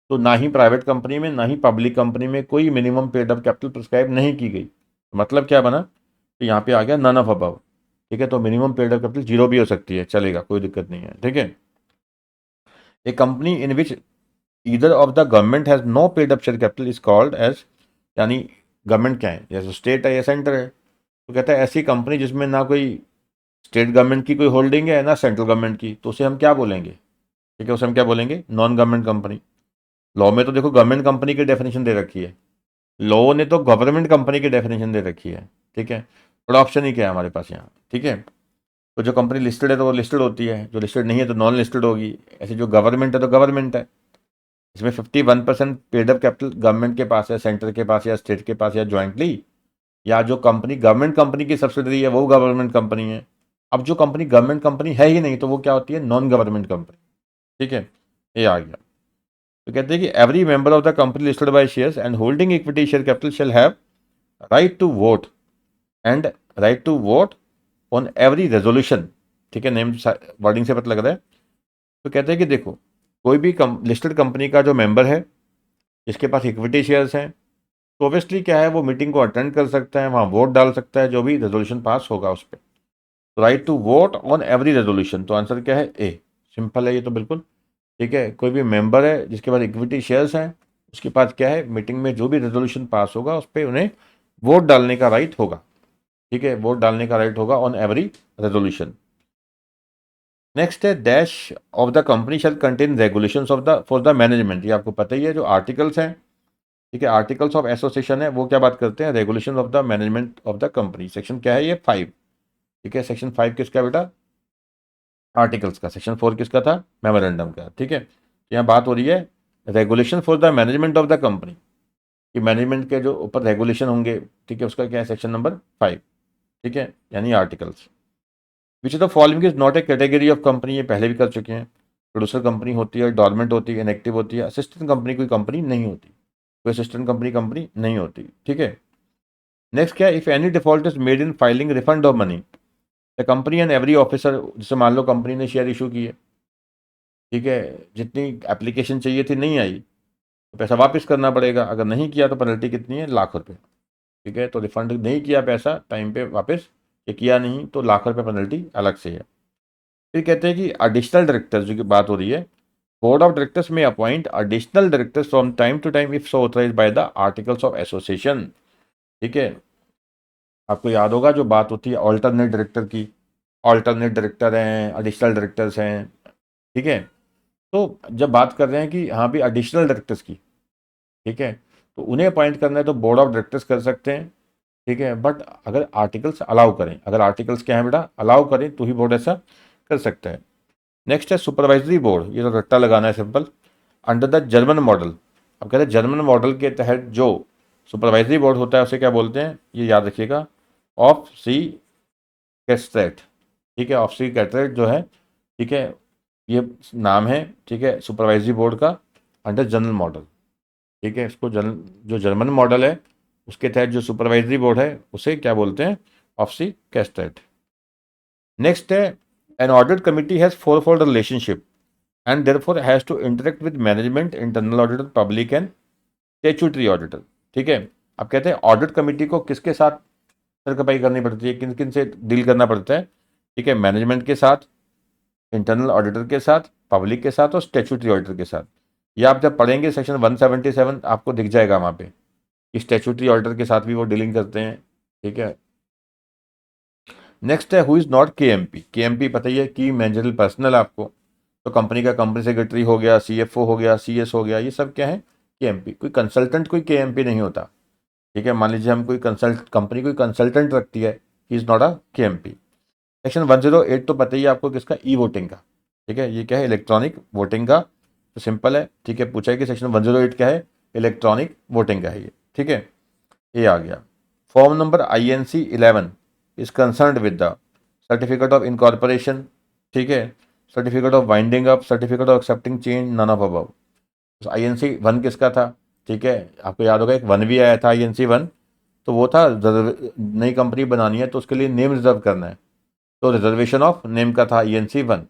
तो ना ही प्राइवेट कंपनी में ना ही पब्लिक कंपनी में कोई minimum paid up capital prescribe नहीं की गई, मतलब क्या बना, तो यहाँ पे आ गया नन ऑफ अबव, ठीक है, तो मिनिमम पेड अप कैपिटल 0 भी हो सकती है, चलेगा, कोई दिक्कत नहीं है, ठीक है। A company in which either of the government has no paid up share capital is called as, यानी गवर्नमेंट क्या है, जैसे स्टेट है या सेंटर है, तो कहता है ऐसी कंपनी जिसमें ना कोई स्टेट गवर्नमेंट की कोई होल्डिंग है ना सेंट्रल गवर्नमेंट की, तो उसे हम क्या बोलेंगे, ठीक है, उसे हम क्या बोलेंगे, नॉन गवर्नमेंट कंपनी। लॉ में तो देखो गवर्नमेंट कंपनी की डेफिनेशन दे रखी है, लॉ ने तो गवर्नमेंट कंपनी की डेफिनेशन दे रखी है, ठीक है, थोड़ा ऑप्शन ही क्या है हमारे पास यहाँ, ठीक है। तो जो कंपनी लिस्टेड है तो वो लिस्टेड होती है, जो लिस्टेड नहीं है तो नॉन लिस्टेड होगी, ऐसे जो गवर्नमेंट है तो गवर्नमेंट है। इसमें 51% पेड अप कैपिटल गवर्नमेंट के पास है, सेंटर के पास या स्टेट के पास या ज्वाइंटली, या जो कंपनी गवर्नमेंट कंपनी की सब्सिडरी है वो गवर्नमेंट कंपनी है। अब जो कंपनी गवर्नमेंट कंपनी है ही नहीं तो वो क्या होती है, नॉन गवर्नमेंट कंपनी, ठीक है, ये आ गया। तो कहते हैं कि every member of the company listed by shares and holding equity share capital shall have right to vote and right to vote on every resolution, ठीक है, नेम वर्डिंग से पता लग रहा है। तो कहते हैं कि देखो कोई भी लिस्टेड कंपनी का जो मेंबर है जिसके पास इक्विटी शेयर्स हैं, तो ऑब्वियसली क्या है, वो मीटिंग को अटेंड कर सकता है, वहाँ वोट डाल सकता है, जो भी रेजोल्यूशन पास होगा उस पर। तो right to vote on every resolution, तो आंसर क्या है, ए, सिंपल है ये तो बिल्कुल, ठीक है। कोई भी मेंबर है जिसके पास इक्विटी शेयर्स हैं, उसके पास क्या है, मीटिंग में जो भी रेजोल्यूशन पास होगा उस पर उन्हें वोट डालने का राइट होगा, ठीक है, वोट डालने का राइट होगा ऑन एवरी रेजोल्यूशन। नेक्स्ट है dash of the company shell contain regulations of the for the management, ये आपको पता ही है, जो आर्टिकल्स हैं, ठीक है, आर्टिकल्स ऑफ एसोसिएशन है, वो क्या बात करते हैं, regulation of the management of the company. Section क्या है ये, 5, ठीक है, सेक्शन 5 किसका बेटा, आर्टिकल्स का। सेक्शन 4 किसका था, मेमोरेंडम का, ठीक है। तो यहाँ बात हो रही है regulation for the management of the company, कि मैनेजमेंट के जो ऊपर रेगुलेशन होंगे, ठीक है, उसका क्या है, सेक्शन नंबर 5, ठीक है, यानी articles. Which the following is not A category of company, ये पहले भी कर चुके हैं। प्रोड्यूसर कंपनी होती है, डॉर्मेंट होती है, इनएक्टिव होती है, असिस्टेंट कंपनी कोई कंपनी नहीं होती, कोई असिस्टेंट कंपनी कंपनी नहीं होती, ठीक है। नेक्स्ट क्या है, if any default is made in filing refund of money the company and every officer, जैसे मान लो कंपनी ने शेयर इशू किए, ठीक है, जितनी एप्लीकेशन चाहिए थी नहीं आई, तो पैसा वापस करना पड़ेगा, अगर नहीं किया तो पेनल्टी कितनी है, ₹1,00,000, ठीक है। तो रिफंड नहीं किया पैसा टाइम पे वापस, ये किया नहीं तो ₹1,00,000 पेनल्टी अलग से है। फिर कहते हैं कि एडिशनल डायरेक्टर्स, जो की बात हो रही है, बोर्ड ऑफ डायरेक्टर्स में appoint additional directors from time to time if so authorised by the articles of association, ठीक है। आपको याद होगा जो बात होती है ऑल्टरनेट डायरेक्टर की, ऑल्टरनेट डायरेक्टर हैं, एडिशनल डायरेक्टर्स हैं, ठीक है। तो जब बात कर रहे हैं कि हाँ भी एडिशनल डायरेक्टर्स की, ठीक है, तो उन्हें अपॉइंट करना है तो बोर्ड ऑफ डायरेक्टर्स कर सकते हैं, ठीक है, बट अगर आर्टिकल्स अलाउ करें, अगर आर्टिकल्स क्या है बेटा, अलाउ करें तो ही बोर्ड ऐसा कर सकता है। नेक्स्ट है सुपरवाइजरी बोर्ड, ये तो रट्टा लगाना है simple, under the German model. अब कहते हैं जर्मन मॉडल के तहत जो सुपरवाइजरी बोर्ड होता है उसे क्या बोलते हैं, ये याद रखिएगा, ऑफ सी कैस्ट्रेट, ठीक है, ऑफ सी कैस्ट्रेट जो है, ठीक है, ये नाम है, ठीक है, सुपरवाइजरी बोर्ड का अंडर जनरल मॉडल, ठीक है। इसको जो जर्मन मॉडल है उसके तहत जो सुपरवाइजरी बोर्ड है उसे क्या बोलते हैं, ऑफ सी कैस्ट्रेट। नेक्स्ट है an audit committee has fourfold relationship and therefore has to interact with management, internal auditor, public and statutory auditor, ठीक है। अब कहते हैं ऑडिट कमिटी को किसके साथ सरकपाई करनी पड़ती है, किन किन से डील करना पड़ता है, ठीक है, मैनेजमेंट के साथ, इंटरनल ऑडिटर के साथ, पब्लिक के साथ और स्टैट्यूटरी ऑडिटर के साथ। ये आप जब पढ़ेंगे सेक्शन 177 आपको दिख जाएगा वहाँ पे कि स्टैट्यूटरी ऑडिटर के साथ भी वो डीलिंग करते हैं, ठीक है। नेक्स्ट है who is not KMP, KMP पता ही है की मैनेजरल पर्सनल आपको, तो कंपनी का कंपनी सेक्रेटरी हो गया, सीएफओ हो गया, सीएस हो गया, ये सब क्या है, केएमपी। कोई कंसल्टेंट कोई केएमपी नहीं होता, ठीक है। मान लीजिए हम कोई कंपनी कोई कंसल्टेंट रखती है, he is not a KMP. Section 108 तो पता ही है आपको किसका, ई वोटिंग का, ठीक है, ये क्या है, इलेक्ट्रॉनिक वोटिंग का, तो सिंपल है, ठीक है। पूछा है कि सेक्शन 108 क्या है, इलेक्ट्रॉनिक वोटिंग का है ये, ठीक है, ये आ गया। Form number INC 11 is concerned with the certificate of incorporation, ठीक है, certificate of winding up, certificate of accepting change, none of above. INC 1 किसका था, ठीक है, आपको याद होगा एक 1 भी आया था INC 1, तो वो था नई कंपनी बनानी है तो उसके लिए नेम रिजर्व करना है, तो रिजर्वेशन ऑफ नेम का था INC 1।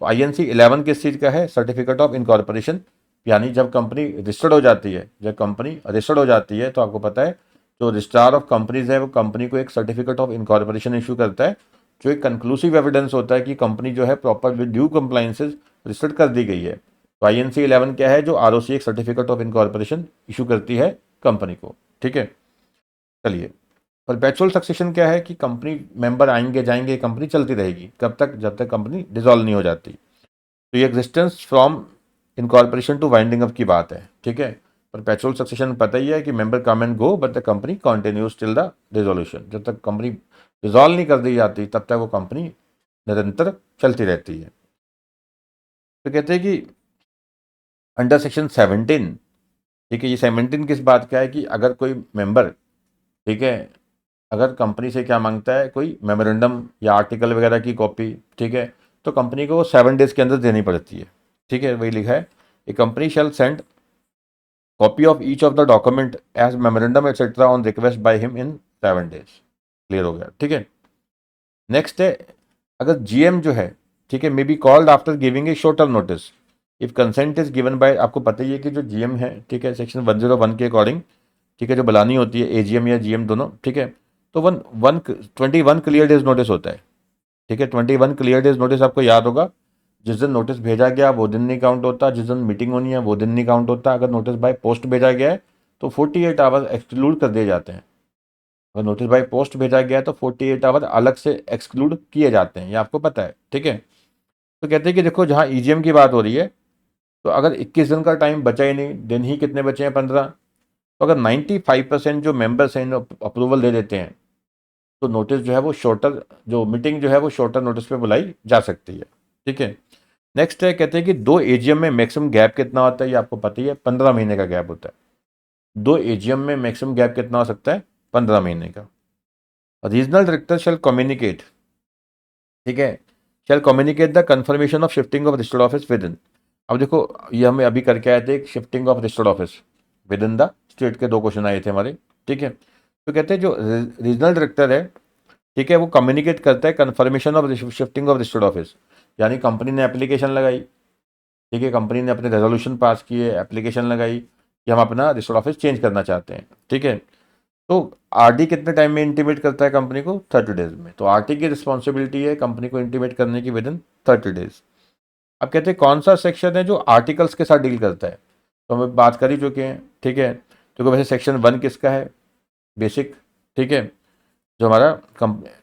तो INC 11 किस चीज़ का है, सर्टिफिकेट ऑफ इनकॉर्पोरेशन, यानी जब कंपनी रजिस्टर्ड हो जाती है, जब कंपनी रजिस्टर्ड हो जाती है तो आपको पता है जो रजिस्ट्रार ऑफ कंपनीज है वो कंपनी को एक सर्टिफिकेट ऑफ इनकॉर्पोरेशन इशू करता है, जो एक कंक्लूसिव एविडेंस होता है कि कंपनी जो है proper with due compliances registered कर दी गई है। तो INC 11 क्या है, जो ROC एक सर्टिफिकेट ऑफ इनकॉर्पोरेशन इशू करती है कंपनी को। ठीक है, चलिए। परपेचुअल सक्सेशन क्या है कि कंपनी मेंबर आएंगे जाएंगे, कंपनी चलती रहेगी कब तक, जब तक कंपनी डिसॉल्व नहीं हो जाती। तो ये existence from incorporation two winding up की बात है। ठीक है, परपेचुअल सक्सेशन पता ही है कि member come and go but the company continues till the dissolution. जब तक कंपनी डिसॉल्व नहीं कर दी जाती तब तक वो कंपनी निरंतर चलती रहती है। तो कहते हैं कि अंडर सेक्शन 17, ठीक है, ये 17 किस बात का है कि अगर कोई मेंबर, ठीक है, अगर कंपनी से क्या मांगता है, कोई मेमोरेंडम या आर्टिकल वगैरह की कॉपी, ठीक है, तो कंपनी को 7 डेज के अंदर देनी पड़ती है। ठीक है, वही लिखा है, a company shall send copy of each of the document as memorandum etcetera on request by him in 7 days. Clear हो गया। ठीक है, नेक्स्ट है, अगर GM जो है, ठीक है, may be called after giving a short term notice if consent is given by, आपको पता ही है कि जो GM है, ठीक है, सेक्शन 101 के अकॉर्डिंग, ठीक है, जो बुलानी होती है AGM या GM दोनों, ठीक है, तो 21 क्लियर डेज नोटिस होता है। ठीक है, 21 क्लियर डेज नोटिस आपको याद होगा, जिस दिन नोटिस भेजा गया वो दिन नहीं काउंट होता, जिस दिन मीटिंग होनी है वो दिन नहीं काउंट होता। अगर नोटिस बाय पोस्ट भेजा गया है तो 48 आवर्स एक्सक्लूड कर दिए जाते हैं। अगर नोटिस बाय पोस्ट भेजा गया है तो 48 आवर अलग से एक्सक्लूड किए जाते हैं, ये आपको पता है। ठीक है, तो कहते हैं कि देखो, जहाँ EGM की बात हो रही है, तो अगर 21 दिन का टाइम बचा ही नहीं, दिन ही कितने बचे हैं, 15, तो अगर 95% जो मेंबर्स हैं अप्रूवल दे देते हैं तो नोटिस जो है वो शॉर्टर, जो मीटिंग जो है वो शॉर्टर नोटिस पे बुलाई जा सकती है। ठीक है, नेक्स्ट है, कहते हैं कि 2 AGM में मैक्सिमम गैप कितना होता है, ये आपको पता ही है, 15 महीने का गैप होता है। 2 AGM में मैक्सिमम गैप कितना हो सकता है, 15 महीने का। रीजनल डायरेक्टर शैल कम्युनिकेट, ठीक है, shall communicate the confirmation of shifting of registered office within. अब देखो, ये हमें अभी करके आए थे, shifting of registered office within the state के 2 क्वेश्चन आए थे हमारे। ठीक है, तो कहते हैं जो रीजनल डायरेक्टर है, ठीक है, वो कम्युनिकेट करता है confirmation of shifting of registered office. यानी कंपनी ने एप्लीकेशन लगाई, ठीक है, कंपनी ने अपने रेजोल्यूशन पास किए, एप्लीकेशन लगाई कि हम अपना रजिस्टर्ड ऑफिस चेंज करना चाहते हैं। ठीक है, तो RD कितने टाइम में इंटीमेट करता है कंपनी को, 30 डेज में। तो RT की रिस्पॉन्सिबिलिटी है कंपनी को इंटीमेट करने की विद इन 30 डेज। अब कहते हैं कौन सा सेक्शन है जो आर्टिकल्स के साथ डील करता है, तो हम बात कर ही चुके हैं। ठीक है, तो वैसे सेक्शन 1 किसका है, बेसिक। ठीक है, जो हमारा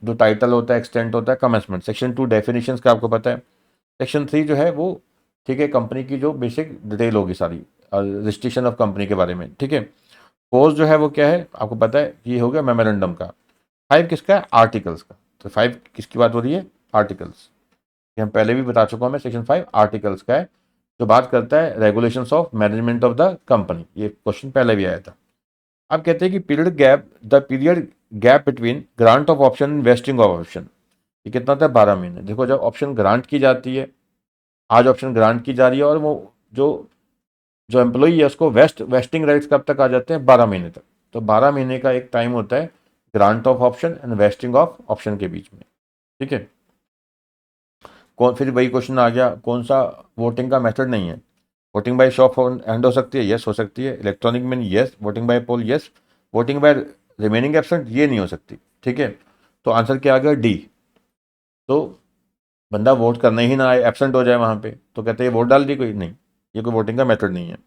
जो टाइटल होता है, एक्सटेंट होता है, कमेंसमेंट। सेक्शन 2 डेफिनेशंस का आपको पता है। सेक्शन 3 जो है वो, ठीक है, कंपनी की जो बेसिक डिटेल होगी सारी, रजिस्ट्रेशन ऑफ कंपनी के बारे में। ठीक है, पोज जो है वो क्या है, आपको पता है, ये हो गया मेमोरेंडम का। 5 किसका है, आर्टिकल्स का। तो 5 किसकी बात हो रही है, आर्टिकल्स। ये हम पहले भी बता चुका हूँ मैं, सेक्शन 5 आर्टिकल्स का है, जो बात करता है regulations of management of the company. ये क्वेश्चन पहले भी आया था। अब कहते हैं कि period gap between grant of option wasting of option, ये कितना होता है, 12 महीने। देखो, जब ऑप्शन ग्रांट की जाती है, आज ऑप्शन ग्रांट की जा रही है, और वो जो जो एम्प्लॉई है उसको वेस्टिंग राइट्स कब तक आ जाते हैं, 12 महीने तक। तो 12 महीने का एक टाइम होता है grant of option and wasting of option के बीच में। ठीक है, कौन, फिर वही क्वेश्चन आ गया, कौन सा वोटिंग का मेथड नहीं है। वोटिंग बाय शॉप हैंड हो सकती है, यस हो सकती है। इलेक्ट्रॉनिक में yes, voting by poll yes, voting by remaining absent ये नहीं हो सकती। ठीक है, तो आंसर क्या आ गया, D। तो बंदा वोट करने ही ना आए, एब्सेंट हो जाए वहाँ पे, तो कहते हैं वोट डाल दी कोई, नहीं, ये कोई वोटिंग का मेथड नहीं है।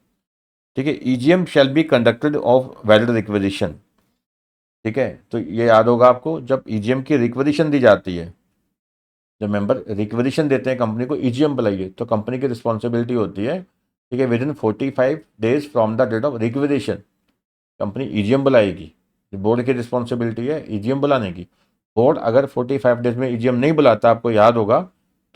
ठीक है, EGM shall be conducted of valid requisition. ठीक है, तो ये याद होगा आपको, जब EGM की रिक्वेजिशन दी जाती है, जब मेंबर रिक्वेजिशन देते हैं कंपनी को, EGM बुलाइए, तो कंपनी की रिस्पॉन्सिबिलिटी होती है, ठीक है, within 45 days from the date of requisition company EGM बुलाएगी। बोर्ड की रिस्पॉन्सिबिलिटी है EGM बुलाने की। बोर्ड अगर 45 डेज में EGM नहीं बुलाता, आपको याद होगा,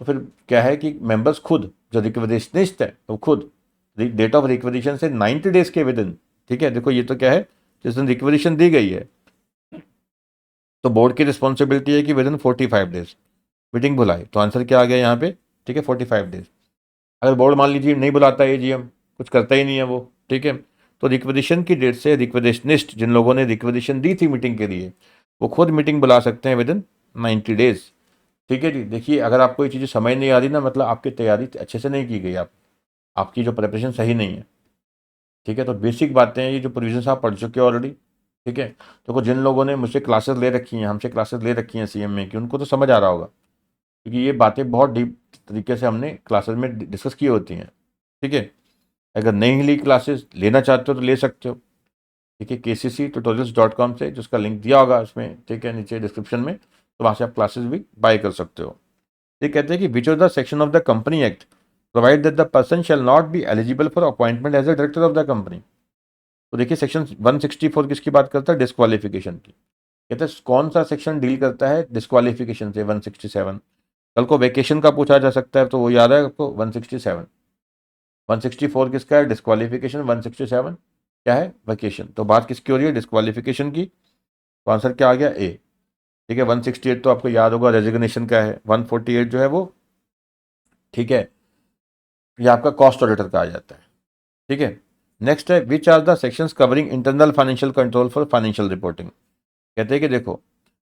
तो फिर क्या है कि मेंबर्स खुद, जो रिक्वेजिशनिस्ट है वो खुद डेट ऑफ रिक्वेजिशन से 90 डेज के विद इन, ठीक है, देखो ये तो क्या है, जिस दिन रिक्वेजिशन दी गई है, तो बोर्ड की रिस्पॉन्सिबिलिटी है कि विद इन 45 डेज मीटिंग बुलाए। तो आंसर क्या आ गया यहाँ पे, ठीक है, 45 डेज। अगर बोर्ड मान लीजिए नहीं बुलाता है EGM, कुछ करता ही नहीं है वो, ठीक है, तो रिक्वेजिशन की डेट से रिक्वेजिशनिस्ट, जिन लोगों ने रिक्वेजिशन दी थी मीटिंग के लिए, वो खुद मीटिंग बुला सकते हैं विद इन 90 डेज। ठीक है जी, देखिए, अगर आपको ये चीज़ें समझ नहीं आ रही ना, मतलब आपकी तैयारी अच्छे से नहीं की गई, आपकी जो प्रिपरेशन सही नहीं है। ठीक है, तो बेसिक बातें हैं, ये जो प्रोविजंस आप पढ़ चुके हो ऑलरेडी, ठीक है, तो जिन लोगों ने मुझसे क्लासेस ले रखी हैं, हमसे क्लासेस ले रखी हैं सीएमए की, उनको तो समझ आ रहा होगा, क्योंकि ये बातें बहुत डीप तरीके से हमने क्लासेस में डिस्कस की होती हैं। ठीक है, अगर नहीं ली क्लासेस, लेना चाहते हो तो ले सकते हो। ठीक है, kcctutorials.com से, जिसका लिंक दिया होगा उसमें, ठीक है, नीचे डिस्क्रिप्शन में, तो वहाँ से आप क्लासेस भी बाय कर सकते हो। ये कहते हैं कि which of the section of the company act provide that the person shall not be eligible for appointment as a director of the company. तो देखिए सेक्शन 164 किसकी बात करता है? डिस्क्वालिफिकेशन की। कहते हैं कौन सा सेक्शन डील करता है डिस्क्वालिफिकेशन से? 167। कल को वेकेशन का पूछा जा सकता है, तो वो याद है आपको? 167। 164 किसका है? डिस्क्वालिफिकेशन। 167 क्या है? वेकेशन। तो बात किसकी हो रही है? डिस्क्वालिफिकेशन की। तो आंसर क्या आ गया? ए। ठीक है, 168 तो आपको याद होगा रेजिग्नेशन का है। 148 जो है वो, ठीक है, ये आपका कॉस्ट ऑडिटर का आ जाता है। ठीक है, नेक्स्ट है which are the sections covering internal financial control for financial reporting. कहते हैं कि देखो,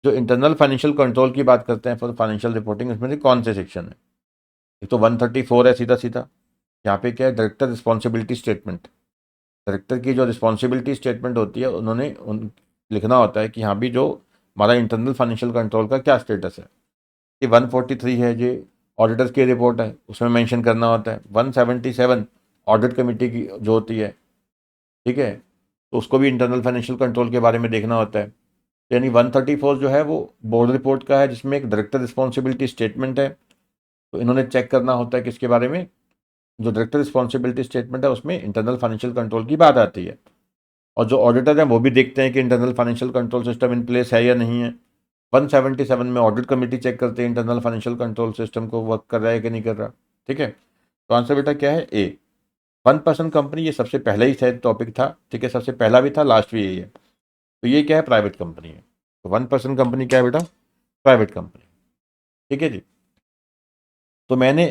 जो इंटरनल फाइनेंशियल कंट्रोल की बात करते हैं फॉर फाइनेंशियल रिपोर्टिंग, इसमें से कौन से सेक्शन है? एक तो 134 है सीधा सीधा। यहाँ पे क्या है? Director responsibility statement. डायरेक्टर की जो रिस्पॉन्सिबिलिटी स्टेटमेंट होती है, उन्होंने लिखना होता है कि हाँ भी जो हमारा इंटरनल फाइनेंशियल कंट्रोल का क्या स्टेटस है। ये 143 है, ये ऑडिटर्स की रिपोर्ट है, उसमें मेंशन करना होता है। 177 ऑडिट कमेटी की जो होती है, ठीक है, तो उसको भी इंटरनल फाइनेंशियल कंट्रोल के बारे में देखना होता है। यानी 134 जो है वो बोर्ड रिपोर्ट का है, जिसमें एक डायरेक्टर रिस्पॉन्सिबिलिटी स्टेटमेंट है। तो इन्होंने चेक करना होता है किसके बारे में? जो डायरेक्टर रिस्पॉन्सिबिलिटी स्टेटमेंट है उसमें इंटरनल फाइनेंशियल कंट्रोल की बात आती है। और जो ऑडिटर हैं वो भी देखते हैं कि internal financial control system in place है या नहीं है। 177 में ऑडिट कमेटी चेक करते हैं इंटरनल फाइनेंशियल कंट्रोल सिस्टम को वर्क कर रहा है कि नहीं कर रहा। ठीक है, तो आंसर बेटा क्या है? ए। 1% कंपनी, ये सबसे पहले ही शायद टॉपिक था। ठीक है, सबसे पहला भी था, लास्ट भी यही है। तो ये क्या है? प्राइवेट कंपनी है। तो 1% कंपनी क्या है बेटा? Private company. ठीक है जी। तो मैंने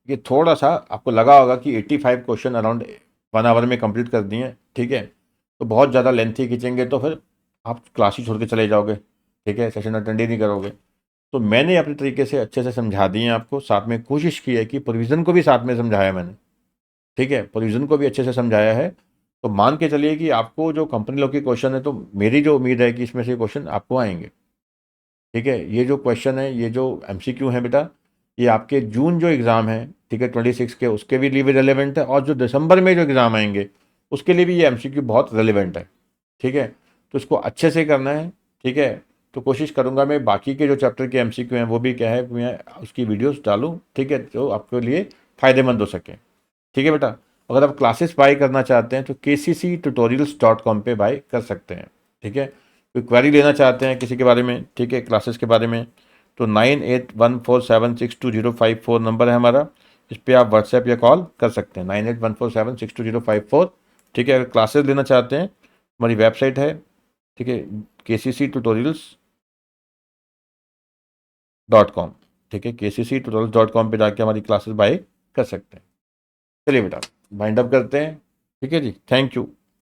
ये थोड़ा सा आपको लगा होगा कि 85 क्वेश्चन अराउंड 1 आवर में कंप्लीट कर दिए हैं। ठीक है, तो बहुत ज़्यादा लेंथी खींचेंगे तो फिर आप क्लास ही छोड़ के चले जाओगे। ठीक है, सेशन अटेंड ही नहीं करोगे। तो मैंने अपने तरीके से अच्छे से समझा दिए हैं आपको, साथ में कोशिश की है कि प्रोविज़न को भी साथ में समझाया मैंने। ठीक है, प्रोविज़न को भी अच्छे से समझाया है। तो मान के चलिए कि आपको जो कंपनी लॉ के क्वेश्चन है, तो मेरी जो उम्मीद है कि इसमें से क्वेश्चन आपको आएंगे। ठीक है, ये जो क्वेश्चन है, ये जो एमसीक्यू है बेटा, ये आपके जून जो एग्ज़ाम है, ठीक है, 26 के, उसके भी लिए भी रेलिवेंट है। और जो दिसंबर में जो एग्ज़ाम आएंगे उसके लिए भी ये एमसीक्यू बहुत रेलिवेंट है। ठीक है, तो इसको अच्छे से करना है। ठीक है, तो कोशिश करूंगा मैं बाकी के जो चैप्टर के एमसीक्यू हैं वो भी क्या है, मैं उसकी वीडियोस डालूं। ठीक है, तो आपके लिए फ़ायदेमंद हो सके। ठीक है बेटा, अगर आप क्लासेस बाय करना चाहते हैं तो kcctutorials.com पे बाय कर सकते हैं। ठीक है, कोई क्वेरी लेना चाहते हैं किसी के बारे में, ठीक है, क्लासेस के बारे में, तो 9814762054 नंबर है हमारा। इस पर आप व्हाट्सएप या कॉल कर सकते हैं, 9814762054। ठीक है, अगर क्लासेस लेना चाहते हैं, हमारी वेबसाइट है, ठीक है, kcctutorials.com। ठीक है, kcctutorials.com पे जाके हमारी क्लासेस बाय कर सकते हैं। चलिए बेटा, वाइंड अप करते हैं। ठीक है जी, थैंक यू।